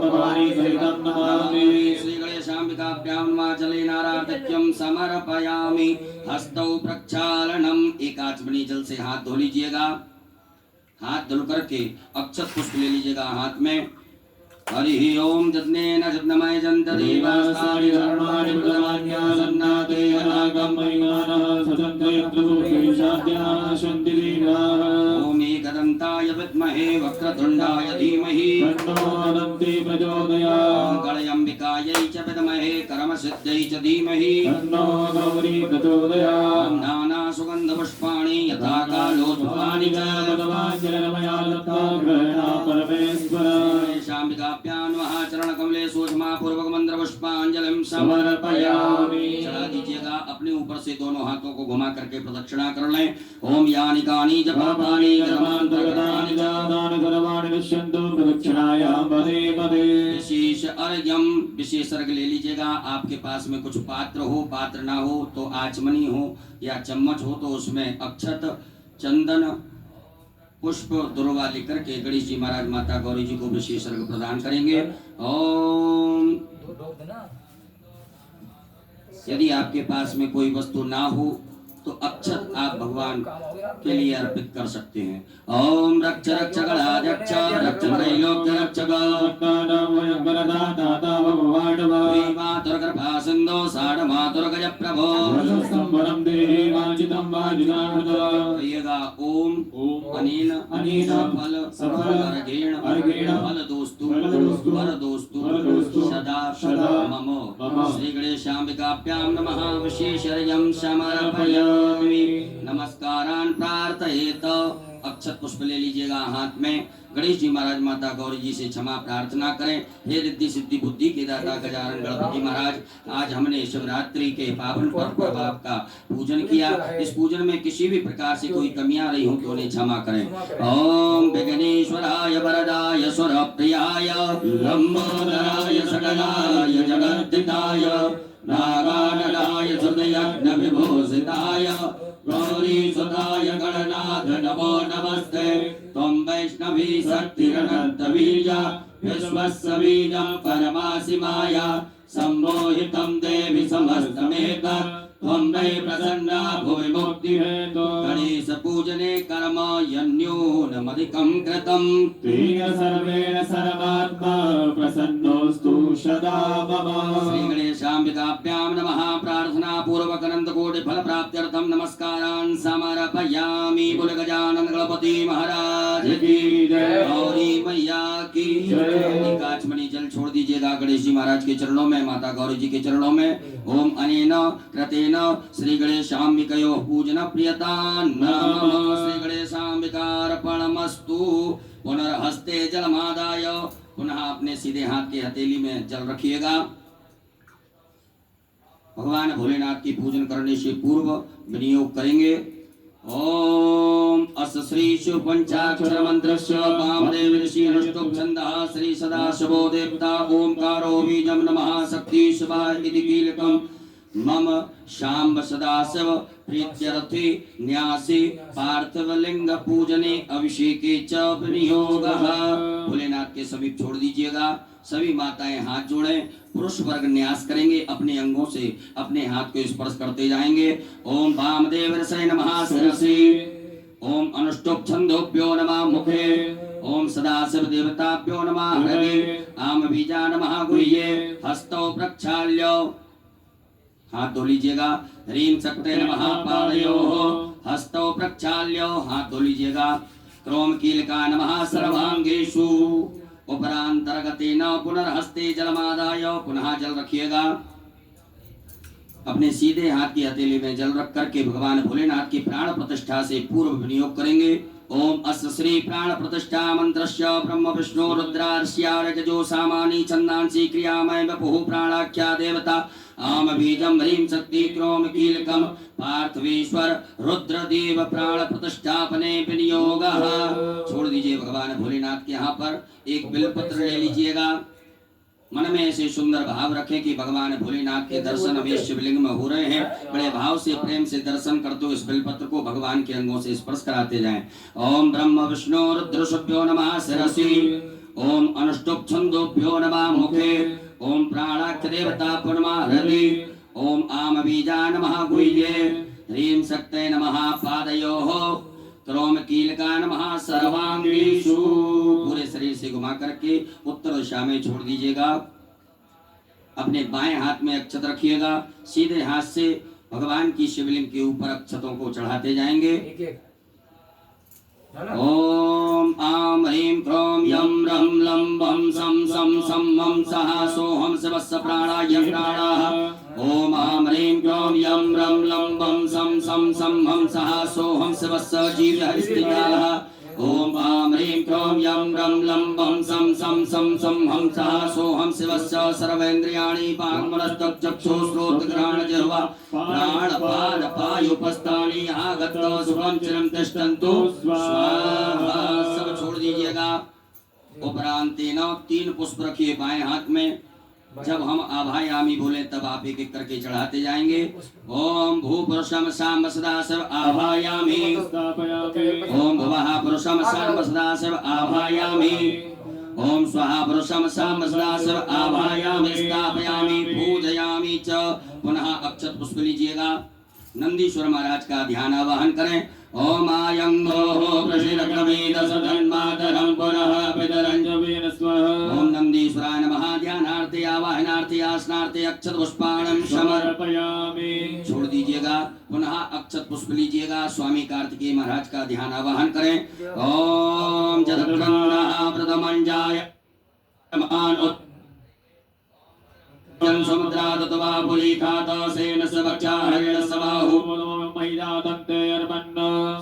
भवानी सहितं नमामि। श्री गणेशाम्बिकाभ्यां नमः। जलेन आराधक्यं समर्पयामि। हस्तौ प्रक्षालनम। एक आचमनी जल से हाथ धो लीजिएगा। हाथ धुल करके अक्षत पुष्प ले लीजिएगा हाथ में। हरिः ओम जज्ञेन जज्ञमय जन्त देवास्तानि धर्माणि सन्नाते अनागम परिमानः सतन्ते प्रभुतेशाद्याः सन्ति देवाः ओम एकदन्ताय विद्महे वक्रतुण्डाय धीमहि तन्नो अनन्ति प्रचोदयात् गणयम्बिकायै च विद्महे कर्मसिद्ध्यै च धीमहि तन्नो गौरी प्रचोदयात् नाना सुगन्धपुष्पाणि यथा कालोद्भवानि च भगवाञ्जलमया लब्धा ग्रहणा परमेश्वर शाम्बिकाभ्यां महाचरणकमले सूक्ष्मपूर्वक मंत्र पुष्पांजलिं समर्पयामि। चढ़ा दीजिएगा। अपने ऊपर से दोनों हाथों को घुमा करके प्रदक्षिणा कर लें। ओम यानि कानि जपापानि कर्मान्तर्गतानि दानानि सर्वाणि नश्यन्तु प्रदक्षिणायां पदे पदे। विशेष अर्घ्यम, विशेष अर्घ्य ले लीजिएगा। आपके पास में कुछ पात्र हो, पात्र ना हो तो आचमनी हो या चम्मच हो तो उसमें अक्षत, चंदन, पुष्प, दुर्वा लेकर के गणेश जी महाराज माता गौरी जी को विशेष अर्घ्य प्रदान करेंगे। ओम यदि आपके पास में कोई वस्तु ना हो तो अक्षत आप भगवान के लिए अर्पित कर सकते हैं। ओम रक्ष रक्ष गणाध्यक्ष रक्ष त्रैलोक्य रक्षक मातुर्गर्भा सिंधो साढ़ मातुर्गज प्रभो कहिएगा ओम अनेन फल अर्घेण फल दोस्तु वर दोस्तु सदा मम श्री गणेशाम्बिकाभ्यां नमः विशेषर्घ्यं समर्पयामि। नमस्कारान् प्रार्थयेत। अक्षत पुष्प ले लीजिएगा हाथ में। गणेश जी महाराज माता गौरी जी से क्षमा प्रार्थना करें। हे रिद्धि सिद्धि बुद्धि के दाता गजानन गणपति महाराज, आज हमने शिवरात्रि के पावन पर्व पर आपका पूजन किया। इस पूजन में किसी भी प्रकार से कोई कमियां रही हो तो उन्हें क्षमा करें। ओम विघ्नेश्वराय वरदाय सुरप्रियाय लंबोदराय सकलाय जगद्दिताय नागाननाय हृदयज्ञ विभूषिताय गौरीसुताय गणनाथ नमो नमस्ते। त्वं वैष्णवी शक्तिरनन्तवीर्या विश्वस्य बीजं परमासि माया सम्मोहितं देवि समस्तमेतत् त्वं वै प्रसन्ना भुवि मुक्तिहेतो। गणेश पूजने कर्म यन्यूनमधिकं कृतं तेन सर्वेण सर्वात्मा प्रसन्नोऽस्तु सदा मम। श्री गणेशाम्बिकाभ्यां नमः। प्रार्थना पूर्वक अनंत कोटि फल प्राप्त्यर्थं नमस्कारान् समर्पयामि। बोल गजानन गणपति महाराज की जय। गौरी मैया की जय। काचमणि जल छोड़ दीजिएगा गणेश जी महाराज के चरणों में, माता गौरी जी के चरणों में। ओम अनेन कृतेन श्री गणेशाम्बिकयोः पूजन प्रियतां नमः। श्री गणेशाम्बिकार्पणमस्तु। पुनर्हस्ते जलमादाय, पुनः अपने सीधे हाथ के हथेली में जल रखिएगा। भगवान भोलेनाथ की पूजन करने से पूर्व विनियोग करेंगे। ओम अस श्री शिव पंचाक्षर मंत्रस्य वामदेव ऋषि अनुष्टुप छन्दः श्री सदाशिवो देवता ओंकारो बीजं नमः शक्ति शिवाय इति कीलकम् मम शाम्ब सदाशिव प्रीत्यर्थे न्यासे पार्थिवलिंग पूजने अभिषेके च विनियोगः। भोलेनाथ के समीप छोड़ दीजिएगा। सभी माताएं हाथ जोड़ें। पुरुष वर्ग न्यास करेंगे, अपने अंगों से अपने हाथ को स्पर्श करते जाएंगे। ओम वामदेव ऋषये नमः शिरसि। ओम अनुष्टुप छन्दोभ्यो नमः मुखे। ओम सदाशिव देवताभ्यो नमः हृदये। आम बीजा नमः गुह्ये। हस्तौ प्रक्षाल्य, हाथ धो लीजिएगा। ह्रीं शक्ते नमः पादयोः। हस्तौ प्रक्षाल्य, हाथ धो लीजिएगा। क्रोम कीलका नमः सर्वांगेषु। उपरांतर्गतेन पुनर्हस्ते जलमादाय, पुनः जल रखिएगा। अपने सीधे हाथ की हथेली में जल रख करके भगवान भोलेनाथ की प्राण प्रतिष्ठा से पूर्व विनियोग करेंगे। ओम अस्य श्री प्राण प्रतिष्ठा मंत्रस्य ब्रह्म विष्णु रुद्रार्ष्यारजो सामानि छन्दांसि क्रियामय वपुः प्राणाख्या देवता आम बीजम ह्रीं शक्ति क्रोम कीलकम पार्थिवेश्वर रुद्रदेव प्राण प्रतिष्ठापने विनियोगः। छोड़ दीजिए भगवान भोलेनाथ के यहाँ पर एक बिल्वपत्र ले लीजिएगा। मन में ऐसे सुंदर भाव रखें कि भगवान भोलेनाथ के दर्शन अभी शिवलिंग में हो रहे हैं। बड़े भाव से प्रेम से दर्शन करते हुए इस बिल्वपत्र को भगवान के अंगों से स्पर्श कराते जाएं। ओम ब्रह्म विष्णु रुद्रशुभ्यो नमः शिरसि। ओम अनुष्टुप छन्दोभ्यो नमः मुखे। ओम प्राणाख्य देवताभ्यो नमः हृदये। ओम आम बीजा नमः गुह्ये। ह्रीं शक्ते नमः पादयोः। क्रोम कीलका नमः सर्वांगेषु। पूरे शरीर मेरे से घुमा करके उत्तर दिशा में छोड़ दीजिएगा। अपने बाएं हाथ में अक्षत रखिएगा, सीधे हाथ से भगवान की शिवलिंग के ऊपर अक्षतों को चढ़ाते जाएंगे। ओम आम ह्रीं क्रोम यम रम लं वम सम सम सम मम सहा सोहम शिवस्य प्राणाय प्राणाः। ओम आम ह्रीं क्रोम यम रम लं वम सम सम सम मम सहा सोहम शिवस्य जीवहरिस्त्रिकाः। ओम आम ह्रीं क्रोम यम रम लं वम सम सम सम सम हम सहा सोहम शिवस्य सर्वेन्द्रियाणि वाङ्मनस्तचक्षुश्रोत्रघ्राण जिह्वा प्राणपादपायुपस्थानि आगत्य सुखं चिरं तिष्ठन्तु स्वाहा। सब छोड़ दीजिएगा। उपरांत 3 पुष्प रखिए बाएं हाथ में। जब हम आभायामी बोले तब आप एक एक करके चढ़ाते जाएंगे। ओम भूपुरुषम साम सदा शिव आभायामी। ओम भुवः पुरुषम साम सदा शिव आभायामी। ओम स्वाहा पुरुषम साम सदा शिव आभायामी स्थापयामी पूजयामी च। पुनः अक्षत पुष्प लीजिएगा। नंदीश्वर महाराज का ध्यान आवाहन करें। ओम आयंगो प्रसिद्धक्रमेद सदन्मातरं पुनः पितरंजवेन स्वाहा। ओम नंदीश्वराय नमः। ध्यानार्थे आवाहनार्थे आसनार्थे अक्षत पुष्पाणं समर्पयामि। छोड़ दीजिएगा। पुनः अक्षत पुष्प लीजिएगा। स्वामी कार्तिकेय महाराज का ध्यान आवाहन करें। ओम जदक्रंदः प्रथमंजाय जन समुद्रा तत्वा पुलिखात सेन सवक्षा हरिण सबाहु महिलादंते अर्पन्न।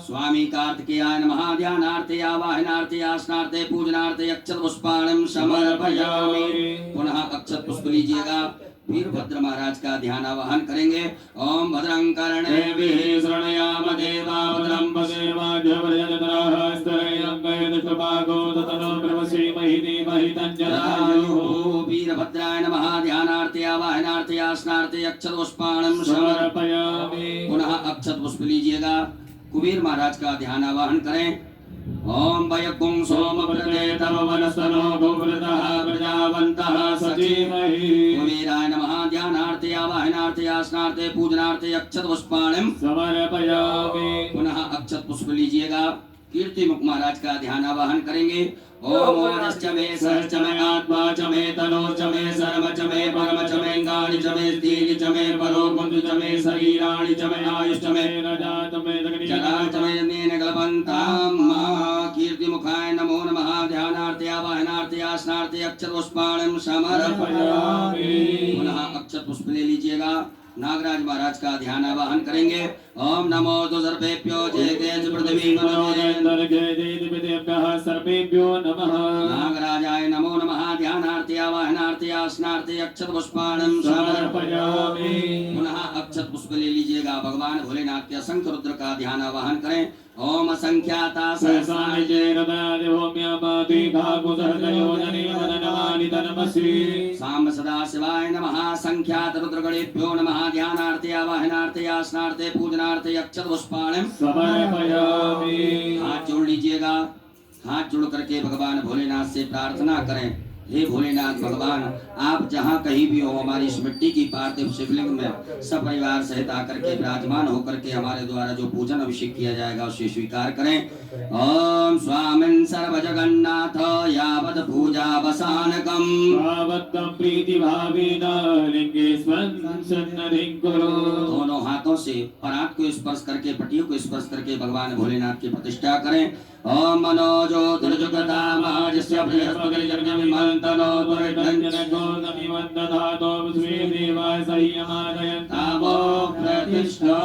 स्वामी कार्तिकेयाय नमः। ध्यानार्थे आवाहनार्थे आसनार्थे पूजनार्थे अक्षत पुष्पाणं समर्पयामि। पुनः अक्षत पुष्प लीजिएगा। वीरभद्र महाराज का ध्यान आवाहन करेंगे। ओम भद्रं कर्णेभिः शृणुयाम देवा भद्रं पश्येमाज्यवर्यजत्राः स्तरैरङ्गैर्दुष्टभागो ततनो ब्रह्मश्रीमहि धीमहि तञ्जनायुः। वीरभद्राय नमः। ध्यानार्थे आवाहनार्थे आसनार्थे अक्षत पुष्पाणं समर्पयामि। पुनः अक्षत पुष्प लीजिएगा। कुबेर महाराज का ध्यान आवाहन करें। ओम वयकुं सोमव्रते तव वनस्तनो गोवृतः प्रजावन्तः सजीमहि। कुबेराय नमः। ध्यानार्थे आवाहनार्थे आसनार्थे पूजनार्थे अक्षत पुष्पाणं समर्पयामि। पुनः अक्षत पुष्प लीजिएगा। कीर्ति मुख महाराज का ध्यान आवाहन करेंगे। ओम ओजश्च मे सहश्च मे आत्मा च मे तनो च मे सर्व च मे परम च मे गानि च मे स्थिति च मे परो कुंज च मे शरीराणि च मे आयुष च मे रजा च मे जरा च मे नेन कल्पन्ताम्। कीर्ति मुखाय नमो नमः। ध्यानार्थे आवाहनार्थे आसनार्थे अक्षत पुष्पाणं समर्पयामि। पुनः अक्षत पुष्प ले लीजिएगा। नागराज महाराज का ध्यान आवाहन करेंगे। ओम नमो तो सर्पेभ्यो जयतेज पृथ्वी सर्पेभ्यो नमः। नागराजाय नमो नमः। ध्यानार्थे आवाहनार्थे आसनार्थे अक्षत पुष्पाणं समर्पयामि। पुनः अक्षत पुष्प ले लीजिएगा। भगवान भोलेनाथ के असंख्य रुद्र का ध्यान आवाहन करें। ओम असंख्याता सहस्राणि साम सदा शिवाय नमः। संख्यात रुद्रगणेभ्यो नमः। ध्यानार्थे आवाहनार्थे आसनार्थे पूजनार्थे अक्षत पुष्पाणं समर्पयामि। हाथ जोड़ लीजिएगा। हाथ जोड़ करके भगवान भोलेनाथ से प्रार्थना करें। हे भोलेनाथ भगवान, आप जहाँ कहीं भी हो, हमारी इस मिट्टी की पार्थिव शिवलिंग में सपरिवार सहित आकर के विराजमान होकर के हमारे द्वारा जो पूजन अभिषेक किया जाएगा उसे स्वीकार करें। ओम स्वामिन् सर्व जगन्नाथ यावत् पूजा वसानकम प्रीति भावेन लिंगेस्मिन् सन्निधिं कुरु। दोनों हाथों से परात को स्पर्श करके, पटियों को स्पर्श करके भगवान भोलेनाथ की प्रतिष्ठा करें। ओम मनोजो दुर्जुगता महाजस्य प्रियस्पगलिजर्गमिमन्तनो दुर्गञ्जनको नमिवन्दधातो विश्वेदेवाय सह्यमादयन्तामो प्रतिष्ठा।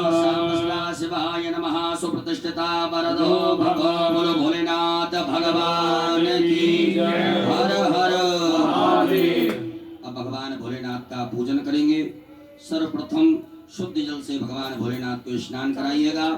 सदा शिवाय नमः। सुप्रतिष्ठिता वरदो भगो बोलो भोलेनाथ भगवान की जय। हर हर महादेव। अब भगवान भोलेनाथ का पूजन करेंगे। सर्वप्रथम शुद्ध जल से भगवान भोलेनाथ को स्नान कराइएगा।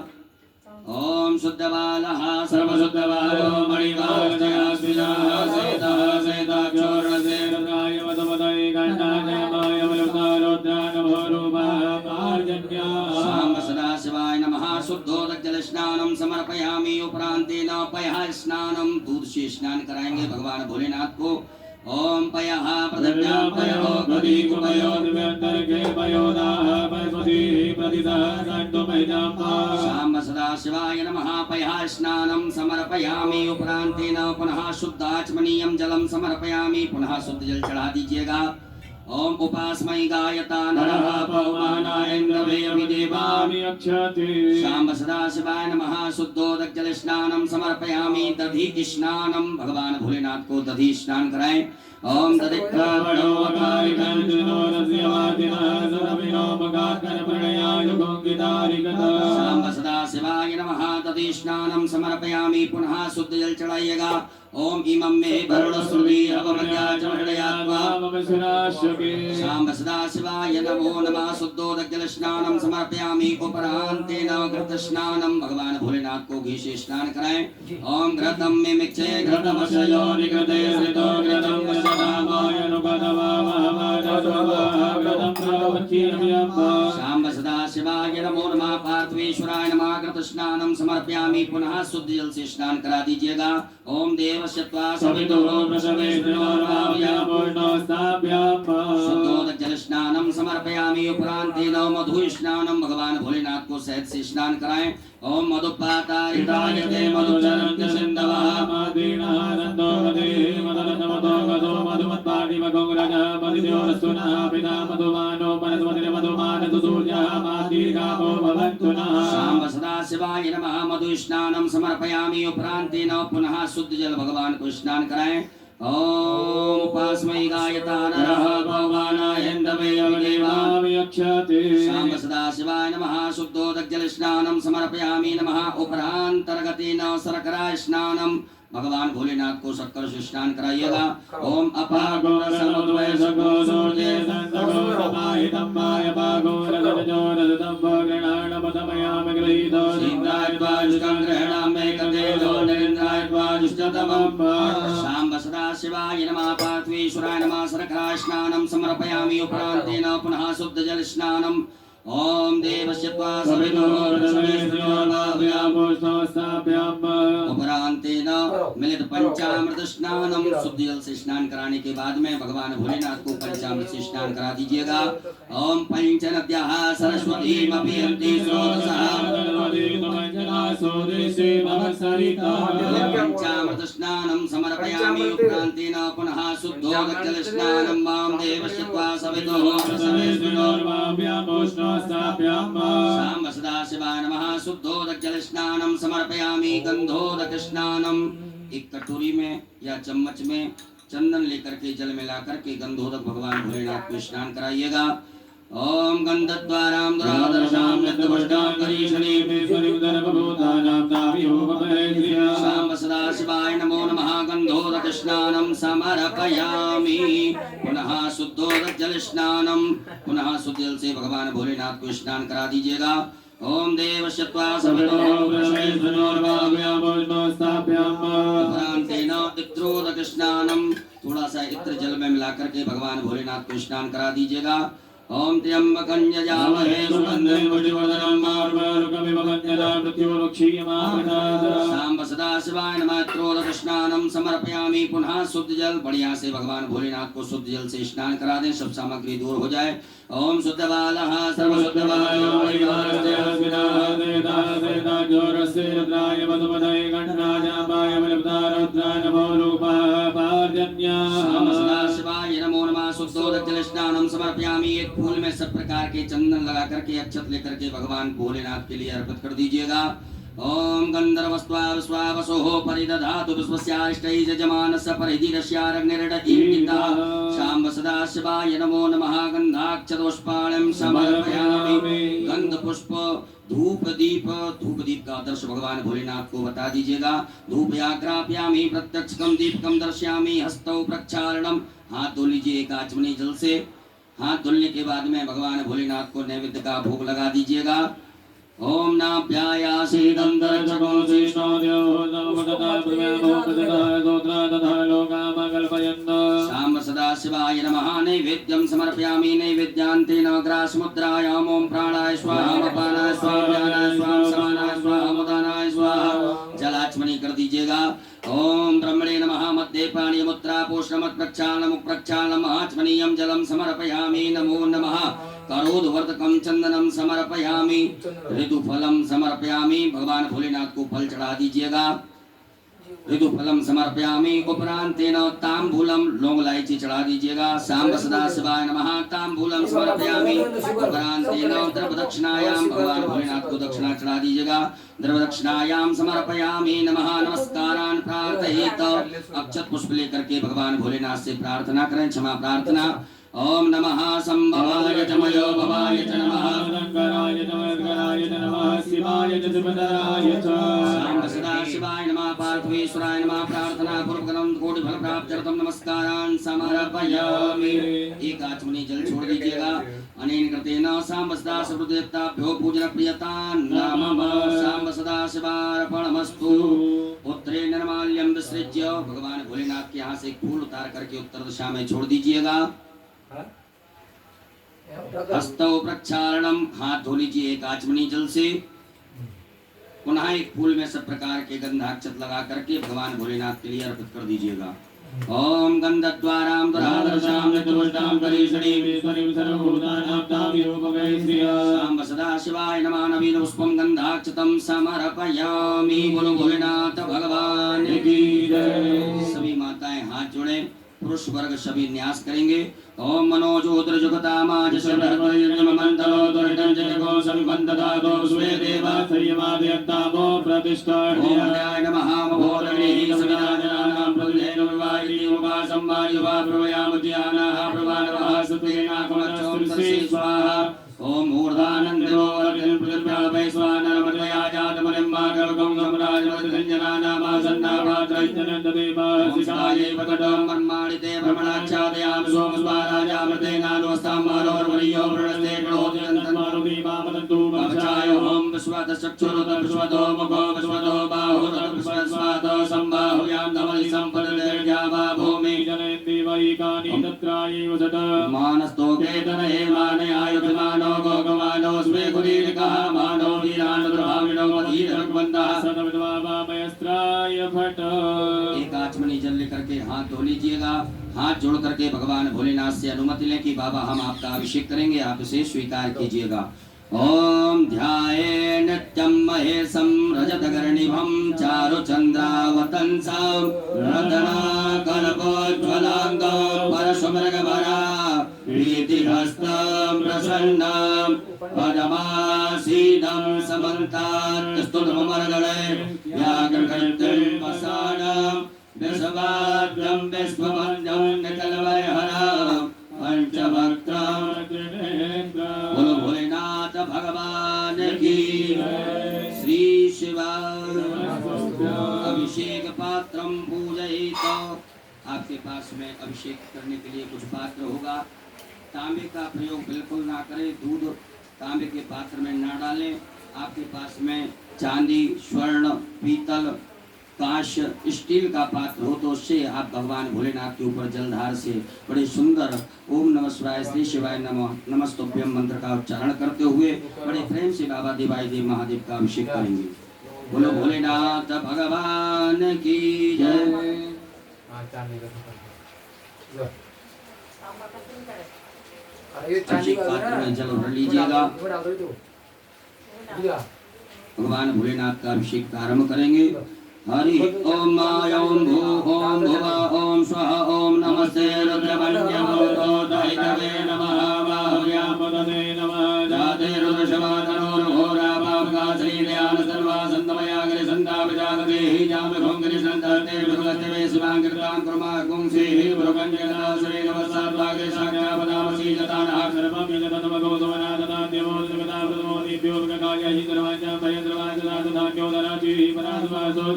ओम शुद्धबालः सर्वशुद्धबालो मणिमालजयास्मिनः सेतः सेताक्षोर्णसेरुद्राय वदवदय गण्डाजयमाय वलुतारोद्रानभोरूपः पार्जन्यः। साम सदा शिवाय नमः। शुद्धोदक जल स्नानं समर्पयामि। उपरांतेन पयः स्नानं, दूध से स्नान कराएंगे भगवान भोलेनाथ को। ओम पयः प्रतिज्ञा पयो गदीकुपयो दिव्यंतरिके पयोदाः पयस्वती प्रतिदः सन्तु मयजाम्बा शाम सदा शिवाय नमः पयः स्नानं समर्पयामि उपरांतेन पुनः शुद्धाचमनीयं जलं समर्पयामि पुनः शुद्ध जल चढ़ा दीजिएगा ओम उपासमय गायता नरः पवमानाय इंद्रवे अभिदेवामि अक्षते शाम सदा शिवाय नमः शुद्धोदक जल स्नानं समर्पयामि दधि स्नानं भगवान भोलेनाथ को दधि स्नान कराएं ओम दधिक्रावणो वकारिकंजनो रस्यवादिनः सरविनो मगाकर प्रणयाय गोंगितारिकता शाम सदा शिवाय नमः दधि स्नानं समर्पयामि पुनः शुद्ध जल चढ़ाइएगा ओम इमं मे वरुणश्रुति अवमज्ञा चमडयात्वा शाम सदा शिवाय नमो नमः शुद्धोदक जल स्नानं समर्पयामि उपरांतेन घृत स्नानं भगवान भोलेनाथ को घी से स्नान कराएं ओम घृतं मे मिक्षे घृतमशयो निकृते स्थितो घृतं सदामाय नुपदवा शाम सदा शिवाय नमो नमः पार्थवेश्वराय नमः घृत स्नानं समर्पयामि पुनः शुद्ध जल से स्नान करा दीजिएगा ओम देवस्य त्वा सवितुः शुद्धोदक जल स्नानं समर्पयामि उपरांतेन मधु स्नानं भगवान भोलेनाथ को शहद से स्नान कराएं ओम मधुपातारिताय ते मधुचरन्ति सिन्धवः मादीनानन्दो मदे मदनमतो गतो मधुमत्पाटिमगोंगरजः मदिद्योरस्तुनः पिता मधुमानो मनस्मतिरे मधुमानतु सूर्यः मादीगावो भवन्तु नः शाम सदा शिवाय नमः मधु स्नानं समर्पयामि उपरांतेन पुनः शुद्ध जल भगवान को स्नान कराएं ओम उपासमय गायता नरः भगवानाय इंद्रवे अभिदेवामि अक्षते शाम सदा शिवाय नमः शुद्धोदक जल स्नानं समर्पयामि नमः उपरांतर्गतेन शर्करा स्नानं भगवान भोलेनाथ को शक्कर से स्नान कराइएगा ओम अपागो समुद्वय सगो सूर्ये संतगो समाहितं माय पागो रजो रजतं गृणाण पदमयाम गृहीतो इंद्राय वाजुष्टं ग्रहणामि कदेलो नरेन्द्राय वाजुष्टतमं शाम सदा शिवाय नमः पार्थवेश्वराय नमः शर्करा स्नानं समर्पयामि उपरांतेन पुनः शुद्ध जल स्नानं ओम देवस्य त्वा सवितुः उपरांतेन मिलित पंचामृत स्नानं शुद्ध जल से स्नान कराने के बाद में भगवान भोलेनाथ को पंचामृत से स्नान करा दीजिएगा ओम पंचनद्याः सरस्वतीमपीयन्ति स्रोतसः पंचामृत स्नानं समर्पयामि उपरांतेन पुनः शुद्धोदक जल स्नानं मां देवस्य त्वा सवितुः शाम सदा शिवाय नमः शुद्धोदक जल स्नानं समर्पयामि गंधोदक स्नानं एक कटोरी में या चम्मच में चंदन लेकर के जल मिला करके गंधोदक भगवान भोलेनाथ को स्नान कराइएगा ओम गंधद्वारां दुरादर्शां नित्यपुष्टां करीषणीं स्वरिदर्भभूतानां ताभियोगपरेन्द्रिया शाम सदा शिवाय नमो नमः गंधोदक स्नानं समर्पयामि पुनः शुद्धोदक जल स्नानं पुनः शुद्ध जल से भगवान भोलेनाथ को स्नान करा दीजिएगा ओम देवस्य त्वा सवितुः उपरांतेन इत्रोदक स्नानं थोड़ा सा इत्र जल में मिलाकर के भगवान भोलेनाथ को स्नान करा दीजिएगा ओम त्र्यंबकं यजामहे सुगंधिं पुष्टिवर्धनं मारुकमिव वन्दनामि मृत्युर्मुक्षीयमामृतात् शाम सदा शिवाय नमः त्रोदक स्नानं समर्पयामि पुनः शुद्ध जल बढ़िया से भगवान भोलेनाथ को शुद्ध जल से स्नान करा दें सब सामग्री दूर हो जाए ओम शुद्ध बालः सर्वशुद्धवायो रुद्राय मधुमदय गणराजाय बलवतारुद्राय नमो रूपाय पार्जन्याः शाम सदा शिवाय नमो नमः शुद्धोदक जल स्नानं समर्पयामि एक फूल में सब प्रकार के चंदन लगा करके अक्षत लेकर के भगवान भोलेनाथ के लिए अर्पित कर दीजिएगा ओम गंधर्वस्त्वा विश्वावसोः परिदधातु विश्वस्याष्टै यजमानस्य परिधिरस्यारग्निरडीर्गिता शाम सदा शिवाय नमो नमः गंधाक्षतपुष्पाणं समर्पयामि गंध पुष्प धूप दीप का आदर्श भगवान भोलेनाथ को बता दीजिएगा धूप आग्राप्यामि प्रत्यक्षकं दीपकं दर्शयामि हस्तौ प्रक्षालनम हाथ धो लीजिए एक आचमनी जल से हाथ धुलने के बाद में भगवान भोलेनाथ को नैवेद्य का भोग लगा दीजिएगा ओम नाभ्यायासीदं शाम सदा शिवाय नमः नैवेद्यं समर्पयामि नैवेद्यान्तेन ग्रासमुद्रायाम् ओम प्राणाय स्वाहा अपानाय स्वाहा व्यानाय स्वाहा समानाय स्वाहा मुदानाय स्वाहा जलाचमनी कर दीजिएगा ओम ब्रह्मणे नमः मध्य हस्ते पाणिमुद्रा पोषणमत् प्रक्षालनमुख प्रक्षालनम् आचमनीयं जलं समर्पयामि नमो नमः करोदवर्तकं चंदनम समर्पयामि ऋतुफलम समर्पयामि भगवान भोलेनाथ को फल चढ़ा दीजिएगा ऋतुफलम समर्पयामि उपरांतेन तांबूलम लौंग इलायची चढ़ा दीजिएगा सांब सदा शिवाय नमः तांबूलम समर्पयामि उपरांतेन द्रवदक्षिणायाम भगवान भोलेनाथ को दक्षिणा चढ़ा दीजिएगा द्रवदक्षिणायाम समर्पयामि नमः नमस्कारान् प्रार्थयेत अक्षत पुष्प लेकर के भगवान भोलेनाथ से प्रार्थना करें क्षमा प्रार्थना ओम नमः संभवाय जमयो भवाय च नमः शंकराय नमः नमः शिवाय च शिवधराय च सांब सदा शिवाय नमः पार्थेश्वराय नमः प्रार्थना पूर्वकं कोटि फल प्राप्त्यर्थम नमस्कारान् समर्पयामि एक आचमनी जल छोड़ दीजिएगा अनेन कृतेन सांब सदा सर्वदेवताभ्यो पूजन प्रियतान् नमः सांब सदा शिवार्पणमस्तु पुत्रे निर्माल्यं विसृज्य भगवान भोलेनाथ के यहाँ से एक फूल उतार करके उत्तर दिशा में छोड़ दीजिएगा हस्तौ प्रक्षालनम हाथ धो लीजिए एक आचमनी जल से पुनः एक फूल में सब प्रकार के गंधाक्षत लगा करके भगवान भोलेनाथ के लिए अर्पित कर दीजिएगा ओम गंधद्वारां दुरादर्शां चतुष्टां करीषणीं ईश्वरीं सर्वभूतानां तां योगवै श्रिया सांब सदा शिवाय नमः नवीन पुष्पं गंधाक्षतं समर्पयामि बोलो भोलेनाथ भगवान की जय सभी माताएं हाथ जोड़ें पुरुष वर्ग सभी न्यास करेंगे ओम मनोजोत्र जुगतामाज शब्दर्वयज्ञम मंतरो दुर्डं जगो संबंधदातो स्वे देवा श्रीयमादयत्तामो प्रतिष्ठाय नमः भोरणे सविनाजनानां प्रदेन विवाहिनी उपासं वायुवा प्रवयामुद्यानाः प्रवानवः सुतेना कमच्छों तस्यै स्वाहा ओम मूर्धानन्दो अर्जन प्रतिप्रापय स्वानरमतया जातमनिं मागवकं सम्राजवदञ्जनानामासन्नाभात्रैजनन्ददेवा शिखायै पकटं मन्माणिते भ्रमणाच्छादयामि सोमस्वाराजामृतेनानुस्तामारोर्वरीयो वृणस्ते क्रोधयन्तन्मारुति मामदन्तु वक्षाय ओम विश्वतश्चक्षुरुत विश्वतो मुखो विश्वतो बाहुरुत विश्वस्वातो सम्बाहुयां धमलि सम्पददेव्यावा भूमि जनयन्ति वैकानि तत्रायैव सत मानस्तो केतनये मानयायुधमानो गोगमानो स्वे कुलीरिकः मानो वीरान् द्रभाविनो मधीरभगवन्तः सदविद्वामयस्त्राय भट एक आचमनी जल लेकर के हाथ धो लीजिएगा हाथ जोड़ करके भगवान भोलेनाथ से अनुमति लें कि बाबा हम आपका अभिषेक करेंगे आप इसे स्वीकार कीजिएगा ओम ध्याये नित्यं महेशं रजतगर्णिभं चारुचन्द्रावतंसं रत्नाकल्पोज्ज्वलाङ्गं परशुमृगभरा प्रीतिहस्तं प्रसन्नं पदमासीनं समन्तात् स्तुतमर्गणे व्याघ्रकृतिं वसानं विश्ववाद्यं विश्ववन्द्यं निखिलवैहरं पंचभक्त्रं बोलो भोलेनाथ भगवान की श्री शिवा अभिषेक पात्रम पूजयित आपके पास में अभिषेक करने के लिए कुछ पात्र होगा तांबे का प्रयोग बिल्कुल ना करें दूध तांबे के पात्र में ना डालें आपके पास में चांदी स्वर्ण पीतल कांच स्टील का पात्र हो तो उससे आप भगवान भोलेनाथ के ऊपर जलधार से बड़े सुंदर ओम नमः शिवाय श्री शिवाय नमः नमस्तुभ्यं मंत्र का उच्चारण करते हुए बड़े प्रेम से बाबा देवाय देव महादेव का अभिषेक करेंगे बोलो भोलेनाथ भगवान की जय अभिषेक पात्र में जल भर लीजिएगा भगवान भोलेनाथ का अभिषेक प्रारंभ करेंगे हरि ओम ओम भू ओम भुव ओम स्वः ओम नमस्ते रुद्रवन्द्यमरुतो दैतवे नमः बाहुर्यापदे नमः जाते रुद्रशवातनोर्घोरा पावकाश्रीदयान सर्वा सन्तमयागरि सन्तापितागते हि जामि भोङ्गरि सन्तते भृगते शिवाङ्कृतां कुर्मा गुंसेहि भृगञ्जगदा श्री नमस्ताद्वागे साक्षापदामसि जतानः सर्वं यजतमगो सुमनादनाद्यमो सुमता प्रथमोदिभ्यो भगकाय हि सर्वाञ्च भयद्रवाञ्चनादधान्योदराचि परासुवासो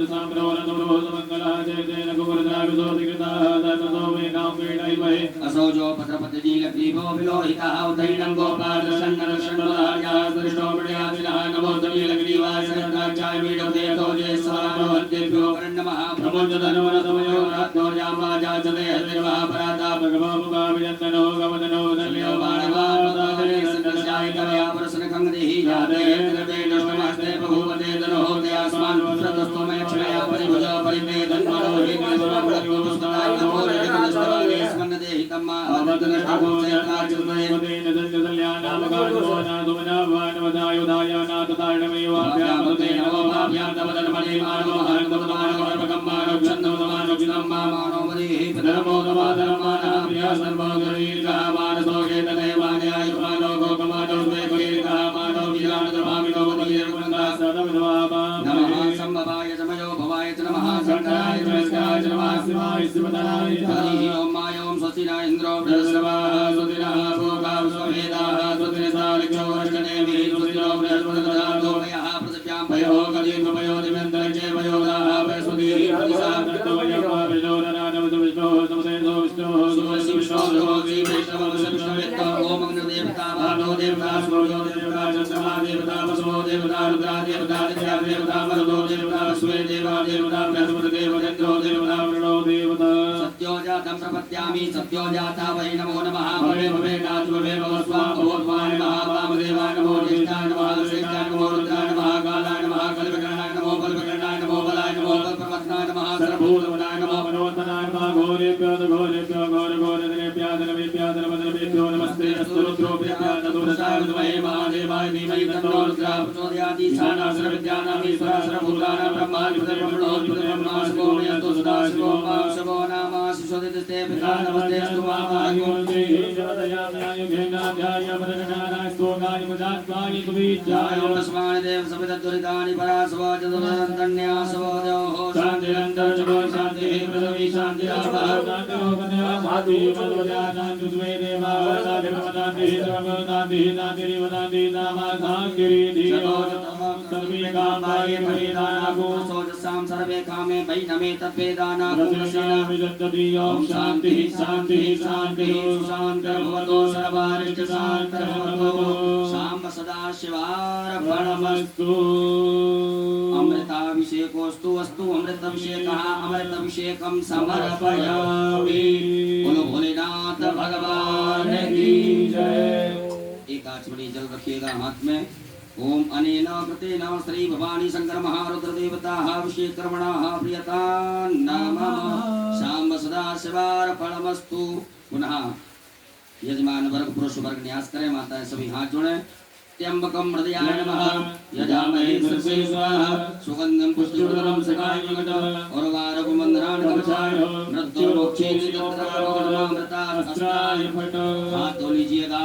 असौ जो पत्रपति जी लक्ष्मीभो विलोहितः उदयनं गोपाल सन्नर शरणराजा दृष्टो मृणादिनः नमो तमे लग्नीवाय शरणाचार्य वीडोदे तोजे स्वामोहद्देभ्यो नमः प्रमोदनवरतमयो रात्रोजामाजा चते हरिर्वा पराता भगवो मुखाविजन्तनो गमदनो दल्यो बाणवामदागरे सन्नस्याय कवया प्रसन्नकंगदेहि जाते कृते नष्टमस्ते बहुवते दनो होते आस्मान प्रतस्तो मे क्षया परिभुजा परिते धन्मनो हि कृष्णप्रभुस्तदा संभवाय समयो भवाय नमः शंकराय नमस्काराय नमः शिवाय शिवनाय हरि ओम माय ओम स्वस्तिना इंद्रो बृहस्पतिः स्वस्तिनः भोगा स्वमेधाः स्वस्तिनसालिक्षो वर्षणेमि स्वस्तिनो बृहस्पतिर्दधातु मयः पृथिव्यां पयो गतिं पयो दिव्यन्तरिक्षे पयो दाः बृहस्पतिः प्रतिसा तत्त्वयं विष्णोः समसेतो विष्णोः सुमसि विष्णोः विष्णुवेत्तो ओम अग्निदेवता भानो देवता सूर्यो देवता चन्द्रमा देवता वसुो देवता रुद्रा देवता दित्या देवता मरुतो देवता स्वे देवा देवता बृहस्पति देवतेन्द्रो देवता वरुणो देवता सत्यो जातं प्रपद्यामि सत्यो जाता वै नमो नमः भवे भवे नातु भवे भवस्वा भवोत्वाय नमः वामदेवाय नमो ज्येष्ठाय नमः श्रेष्ठाय नमो रुद्राय नमः कालाय नमः कल्पकर्णाय नमो बलकर्णाय नमो बलाय नमो कल्पवत्नाय नमः सर्वभूतवनाय नमो मनोन्मनाय नमः घोरेभ्यो घोरेभ्यो नमस्ते अस्तु रुद्रोभ्यः तदुरसाय विद्महे महादेवाय धीमहि तन्नो रुद्रः प्रचोदयात् ईशानासुर विद्यानाम् ईश्वरासुर भूतानां ब्रह्मादिपतिर्ब्रह्मणोऽस्तु सदाशिवो शिवो नाम शिशोदिते पिता नमस्ते अस्तु महायोगे तस्मात् देव सवितद्दुरितानि परासवजदन्तन्यासवो देवो शान्तिरन्तर्जगो शान्तिः पृथिवी शान्तिरापः सर्वे कामे वैनमे तद्वेदानाकुलसेनाभिदत्तदीयों शान्तिः शान्तिः शान्तिः शान्तिर्भवतो सर्वारिष्टशान्तिर्भवतो शाम्ब सदाशिवार्पणमस्तु अमृताभिषेकोऽस्तु अस्तु अमृताभिषेकः अमृताभिषेकं समर्पयामि बोलो भोलेनाथ भगवान की जय। एक आचमनी जल रखिएगा हाथ में। ओम अनेन कृतेन श्री भवानी शंकर महारुद्र देवताः अभिषेकर्मणाः प्रियता नमः शाम्ब सदाशिवार्पणमस्तु। पुनः यजमान वर्ग पुरुष वर्ग न्यास करें, माताएं सभी हाथ जोड़ें। त्र्यंबकं हृदयाय नमः यजामहे सर्वे स्वाहा सुगंधं पुष्टिवर्धनं सखायं उर्वारुकं वन्दनान् कवचाय मृत्युर्मोक्षेऽमृतास्त्राय फट्। हाथ धो लीजिएगा।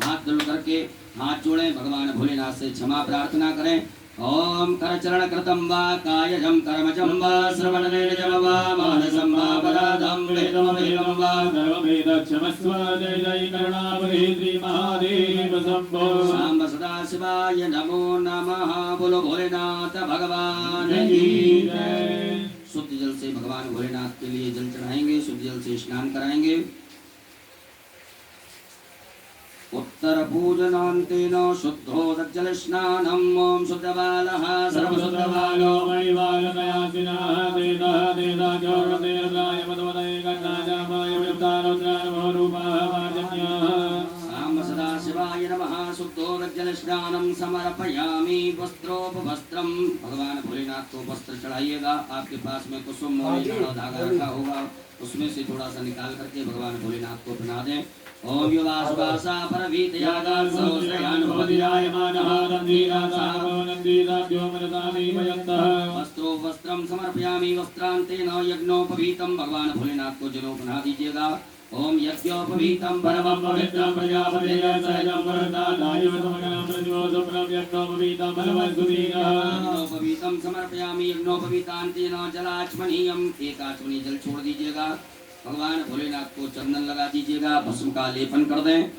हाथ धो करके हाथ जोड़ें, भगवान भोलेनाथ से क्षमा प्रार्थना करें। ओम करचरण कृतं वा कायजं कर्मजं वा श्रवणनेजं वा मानसं वा पराधं वेदमवेदं वा सर्ववेदक्षमस्व जय जय करुणावहे श्री महादेव शंभो। शाम्ब सदाशिवाय नमो नमः। बोलो भोलेनाथ भगवान की जय। शुद्ध जल से भगवान भोलेनाथ के लिए जल चढ़ाएंगे, शुद्ध जल से स्नान कराएंगे। उत्तर पूजनान्तेन शुद्धोदज्जल स्नानम्। ओम शुद्धबालः सर्वशुद्धबालो मणिबालकयासिनः देदः देदाज्योर्देदाय मधुमदय गन्धाजामाय विप्तारुद्राय रूपः वाजन्यः। शाम्ब सदाशिवाय नमः। शुद्धोदज्जल स्नानं समर्पयामि। वस्त्रोपवस्त्रं भगवान भोलेनाथ को वस्त्र चढ़ाइएगा। आपके पास में कुसुम मोरी धागा रखा होगा, उसमें से थोड़ा सा निकाल करके भगवान भोलेनाथ को पहना दें। ओम युवासुवासा परवीतयागात् सहस्रयानुभवतिरायमानः नन्दीरासावनन्दीराभ्यो मनसामि भयन्तः। वस्त्रो वस्त्रं समर्पयामि। वस्त्रान्तेन यज्ञोपवीतं भगवान भोलेनाथ को जनो पहना दीजिएगा। ओम यज्ञोपवीतं परमं पवित्रं प्रजापतेय सहजं वरदानायुवतमगणं प्रज्योतिषं यज्ञोपवीतं परमस्तुतिः। यज्ञोपवीतं समर्पयामि। यज्ञोपवीतान्तेन जलाचमनीयम्। एक आचमनी जल छोड़ दीजिएगा। भगवान भोलेनाथ को चंदन लगा दीजिएगा, भस्म का लेपन कर दें।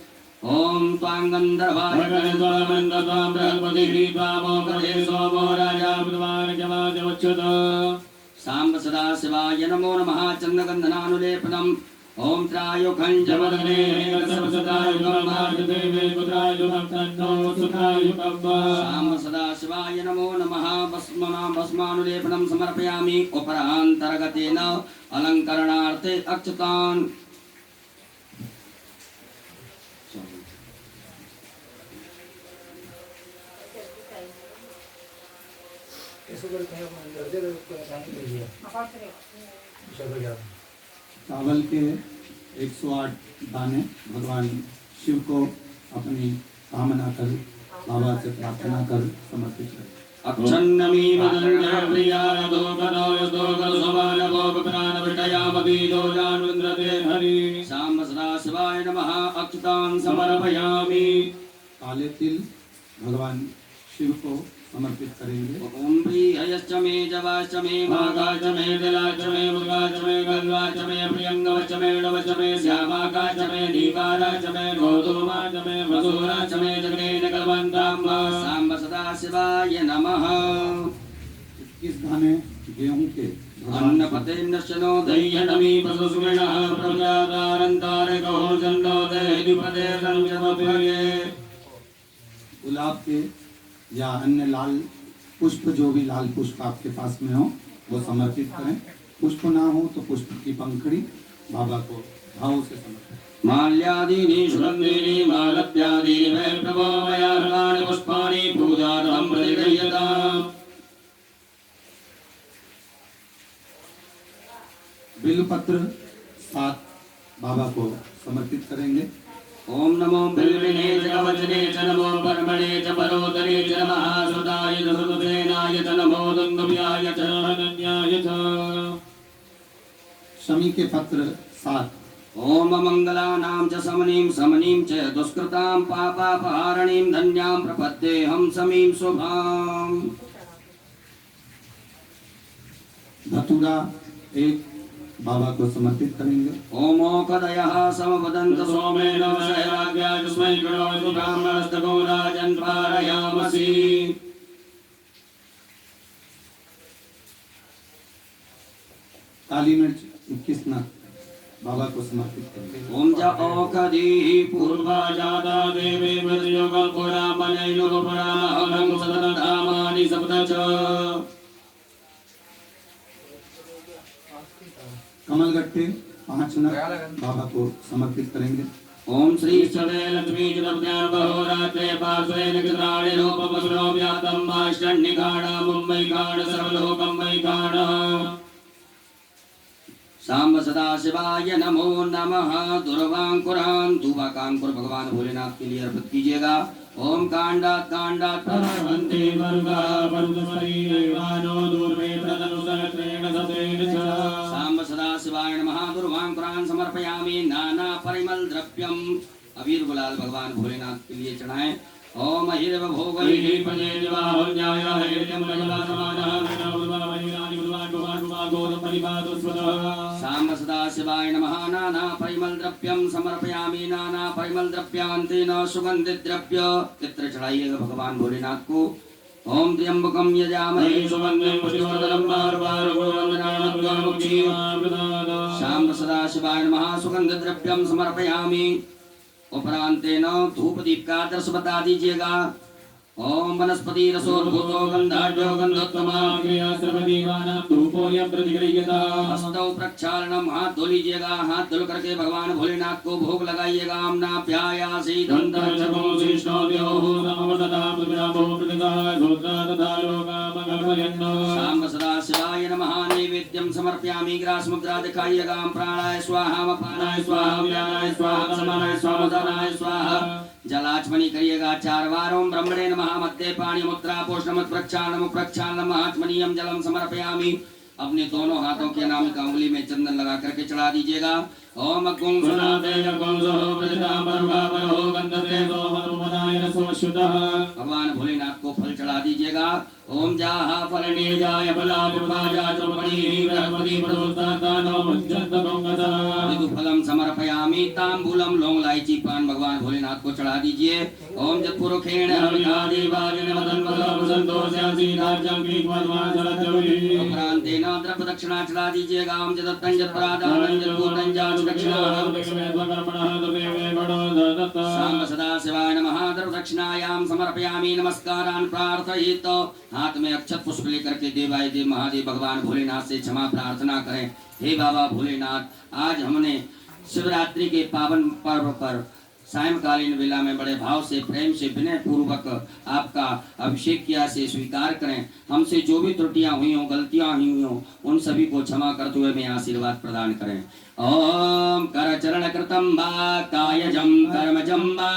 ओम त्वां गंधर्वाय गणेशवन्दत्वां बृहस्पतिर्वामो गणे सोमो राजा बुधवान जवाजवच्युत। शाम्ब सदाशिवाय नमो नमः। चन्द्रगन्धनानुलेपनम्। ओम त्रायुखं जवदने सर्वसदायुगं मार्गदेवे पुत्रायुगं तन्नो सुखायुगं। शाम्ब सदाशिवाय नमो नमः। भस्मानुलेपनं समर्पयामि। उपरान्तर्गतेन अलंकरणार्थे अक्षतान्। चावल के 108 दाने भगवान शिव को अपनी कामना कर, बाबा से प्रार्थना कर समर्पित करें। अक्षन्नमी वदन्ते प्रियारतो करो यतो कलसमानवो प्राणविषयामपि दोजानुन्द्रते हरि शाम सदा शिवाय नमः अक्षतां समर्पयामि। काले तिल भगवान शिव को समर्पित करेंगे। ओम प्रियश्च मे जवाश्च मे मागाच मे दिलाच मे मुर्गाच मे गल्वाच मे प्रियंगवच मे डवच मे श्यामाकाच मे दीपाराच मे गौतमाच मे मधुराच मे जगनेन कलवन्ताम्बा सांब सदा शिवाय नमः। 21 दाने गेहूं के अन्नपते नशनो दह्यनमी पशुसुमिणः प्रजातारन्तारको जन्नो देहिपदे संयमप्रिये गुलाब के या अन्य लाल पुष्प, जो भी लाल पुष्प आपके पास में हो वो समर्पित करें। पुष्प ना हो तो पुष्प की पंखड़ी बाबा को भाव से समर्पित। माल्यादीनि सुगन्धीनि मालत्यादीनि मे प्रभो मया हृतानि पुष्पाणि पूजार्थं प्रतिगृह्यताम्। बिल्वपत्र 7 बाबा को समर्पित करेंगे। ओम नमो बिल्विने च कवचने च नमो परमणे च परोदरे च नमः सुताय च सुतसेनाय च नमो दुन्दुभ्याय च अनन्याय च। शमी के पत्र 7 ओम मंगलानां च समनीं समनीं च दुष्कृतां पापापहारणीं धन्यां प्रपद्येऽहं समीं शुभाम्। धतूरा 1 बाबा को समर्पित करेंगे। ओमोकदयः समवदन्त सोमेन वैराग्यास्मै गणोतु ब्राह्मणस्तको राजन् पारयामसि। काली मिर्च 21 नग बाबा को समर्पित करेंगे। ओम ज औषधीः पूर्वा जाता देवी मृत्युगं पुरामनैनुः पुरामहं सततधामानि सप्त च। कमलगट्टे 5 नग बाबा को समर्पित करेंगे। ओम श्री श्री लक्ष्मी जलज्ञान बहोरात्रे पार्श्वेन कृताणि रूपमसुरो व्यातं माष्टन्निकाणा मुम्बै काण सर्वलोकं वै काण। सांब सदा शिवाय नमो नमः। दुर्वांकुरान दुर्वाकांकुर भगवान भोलेनाथ के लिए अर्पित कीजिएगा। ओम कांडात परमन्ते वर्गा पर्वतमरीवानो दूर्वे प्रदनुसहस्रेण सतेन च। सांब सदा शिवाय नमः। दुर्वांकुरान समर्पयामि। नाना परिमल द्रव्यम अबीर गुलाल भगवान भोलेनाथ के लिए चढ़ाएं। ओम हिरव भोगैः पजे दिवाहुन्याय हेर्यं रगला समानः विनोदवामहिरानि भगवान् भगवान् भगवान् गोदं परिपातु स्वतः। सांब सदा शिवाय नमः। नाना परिमल द्रव्यम समर्पयामि। नाना परिमल द्रव्यांतेन सुगंधित द्रव्य चित्र चढ़ाइएगा भगवान भोलेनाथ को। ओम त्र्यंबकम यजामहे सुगन्धिं पुष्टिवर्धनं बारबारगुणवन्दनानुग्रहमुक्षीमामृतात्। सांब सदा शिवाय नमः। सुगंध द्रव्यम समर्पयामि। उपरांतेन धूप दीप का आदर्श बता दीजिएगा। ओम वनस्पति रसोर्भूतो गंधाढ्यो गन्धोत्तमाग्र्यास्त्रपदीवानां धूपोऽयं प्रतिगृह्यता। हस्तौ प्रक्षालनम हाथ धो लीजिएगा। हाथ धुल करके भगवान भोलेनाथ को भोग लगाइएगा। आमना प्यायासी दन्तर्षभो शिष्णोद्योः समवर्ततां पृथिव्यामो प्रतिगाः गोत्रा तथा लोकामगमयन्नो। सांब सदा शिवाय नमः। नैवेद्यम समर्पयामि। ग्रास मुद्रा दिखाइएगा। प्राणाय स्वाहा अपानाय स्वाहा व्यानाय स्वाहा समानाय स्वाहा उदानाय स्वाहा। जलाचमनी करिएगा 4 बार। ओम ब्रह्मणे नमः। मध्य पाणी मुद्रा पोषणमत प्रक्षालनम प्रक्षालनम आचमनीयम जलम समर्पयामि। अपने दोनों हाथों के अनामिका उंगली में चंदन लगा करके चढ़ा दीजिएगा। ओम गुं भगवान भोलेनाथ को फल चढ़ा दीजिएगा। ओम जाहा फलने जाय फलम समर्पयामि। तांबूलम लौंग इलायची पान भगवान भोलेनाथ को चढ़ा दीजिए। ओम जपुरुखेण उपरांतेन द्रव्य दक्षिणा चढ़ा दीजिएगा। ओम जदत्तं जत्प्रादानं जद्भूतं जातु दक्षिणा। सांब सदा शिवाय नमः। द्रव्य दक्षिणायां समर्पयामि। नमस्कारान् प्रार्थयित। हाथ में अक्षत पुष्प लेकर के देवाय देव महादेव भगवान भोलेनाथ से क्षमा प्रार्थना करें। हे बाबा भोलेनाथ, आज हमने शिवरात्रि के पावन पर्व पर सायंकालीन वेला में बड़े भाव से प्रेम से विनय पूर्वक आपका अभिषेक किया से स्वीकार करें। हमसे जो भी त्रुटियां हुई हों, गलतियां हुई हों, उन सभी को क्षमा करते हुए मैं आशीर्वाद प्रदान करें। ओम कर चरण कृतम वा कायजम कर्मजम वा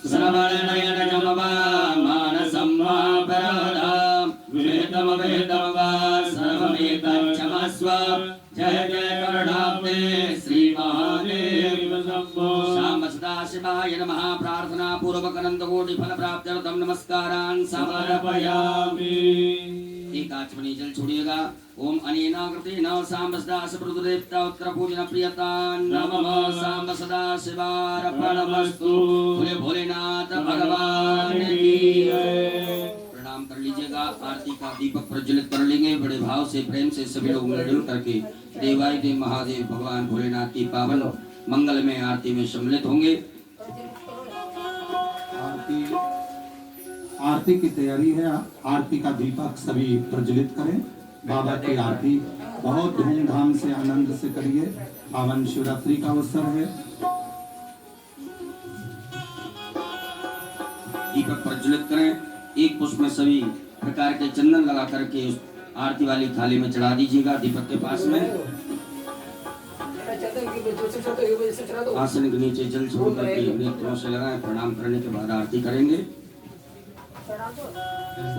श्रवणनयनजम वा मानसं वा पराधम वेदम वेदम वा सर्वमेतत् क्षमस्व। जय जय करुणाब्धे श्री महादेव शंभो। श्याम सदा शिवाय नमः। प्रार्थना पूर्वक अनंत कोटि फल प्राप्त्यर्थम नमस्कारान् समर्पयामि। एक आचमनी जल छोड़िएगा। ओम अनेना कृतेन सांब सदा शिवरुद्रदेवता उत्तर पूजन प्रियतान् नमः। सांब सदा शिवार्पणमस्तु। भोले भोलेनाथ भगवान की जय। प्रणाम कर लीजिएगा। आरती का दीपक प्रज्वलित कर लेंगे। बड़े भाव से प्रेम से सभी लोग मिलजुल करके देवाय देव महादेव भगवान भोलेनाथ की पावन मंगल में आरती में सम्मिलित होंगे। आरती की तैयारी है। आरती का दीपक सभी प्रज्वलित करें। बाबा की आरती बहुत धूमधाम से आनंद से करिए। पावन शिवरात्रि का अवसर है। दीपक प्रज्वलित करें। एक पुष्प में सभी प्रकार के चंदन लगा करके उस आरती वाली थाली में चढ़ा दीजिएगा। दीपक के पास में आसन के नीचे जल छोड़ करके नेत्रों से लगाएं। प्रणाम करने के बाद आरती करेंगे।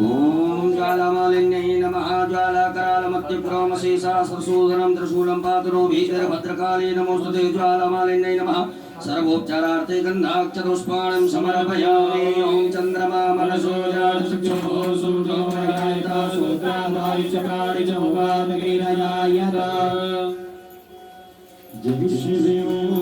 ओम ज्वालामालिन्यै नमः। ज्वालाकरालमत्युग्रं शेषासुरसूदनं त्रिशूलं पातुरो भीतिर्भद्रकाली नमोस्तुते। ज्वालामालिन्यै नमः। सर्वोपचारार्थे गन्धाक्षतुष्पाणं समर्पयामि। ओम चन्द्रमा मनसो जातचक्षुः सुमधुमयता सूत्राधारि चक्राणि च उपादगिरयायत। जय श्री ओम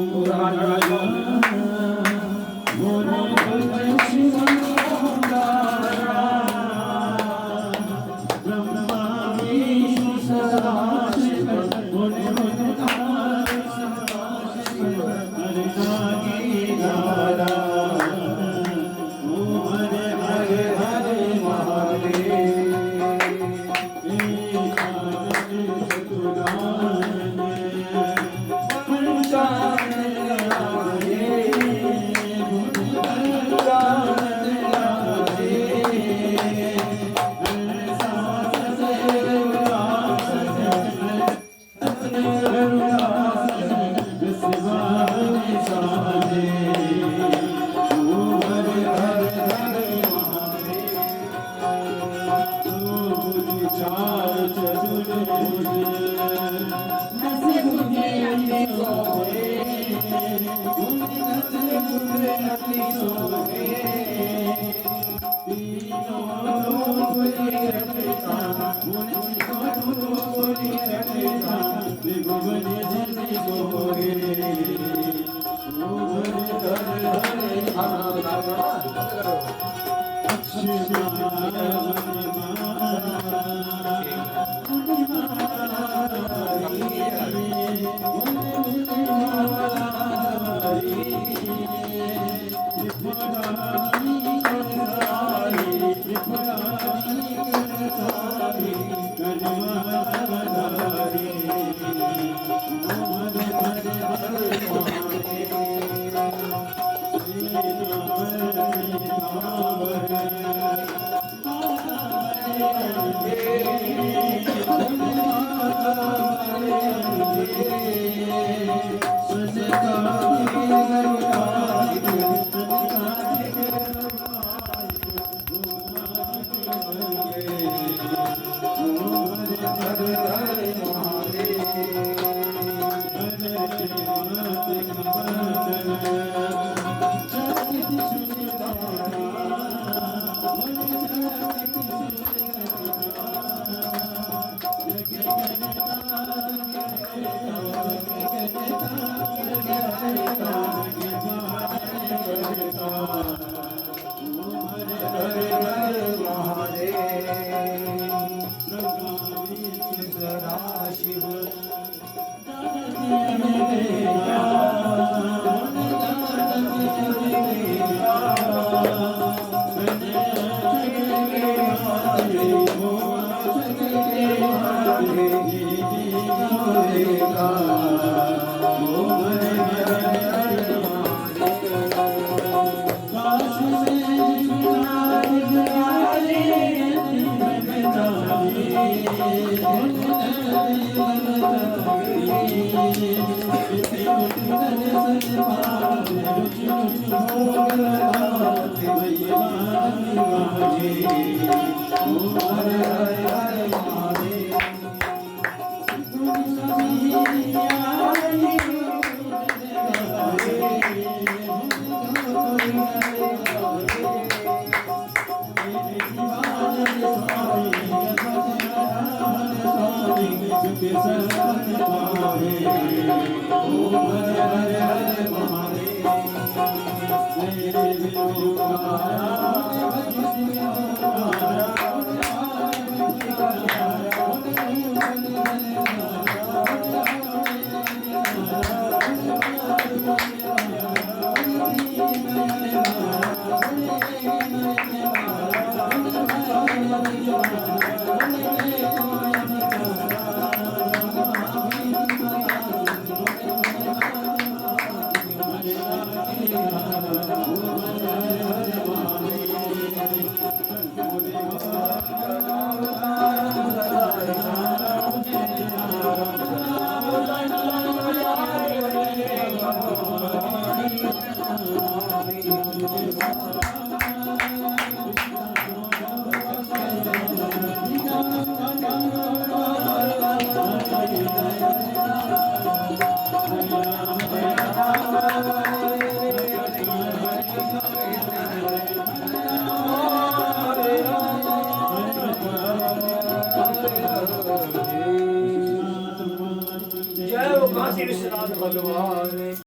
जय हो काशी विश्वनाथ भगवान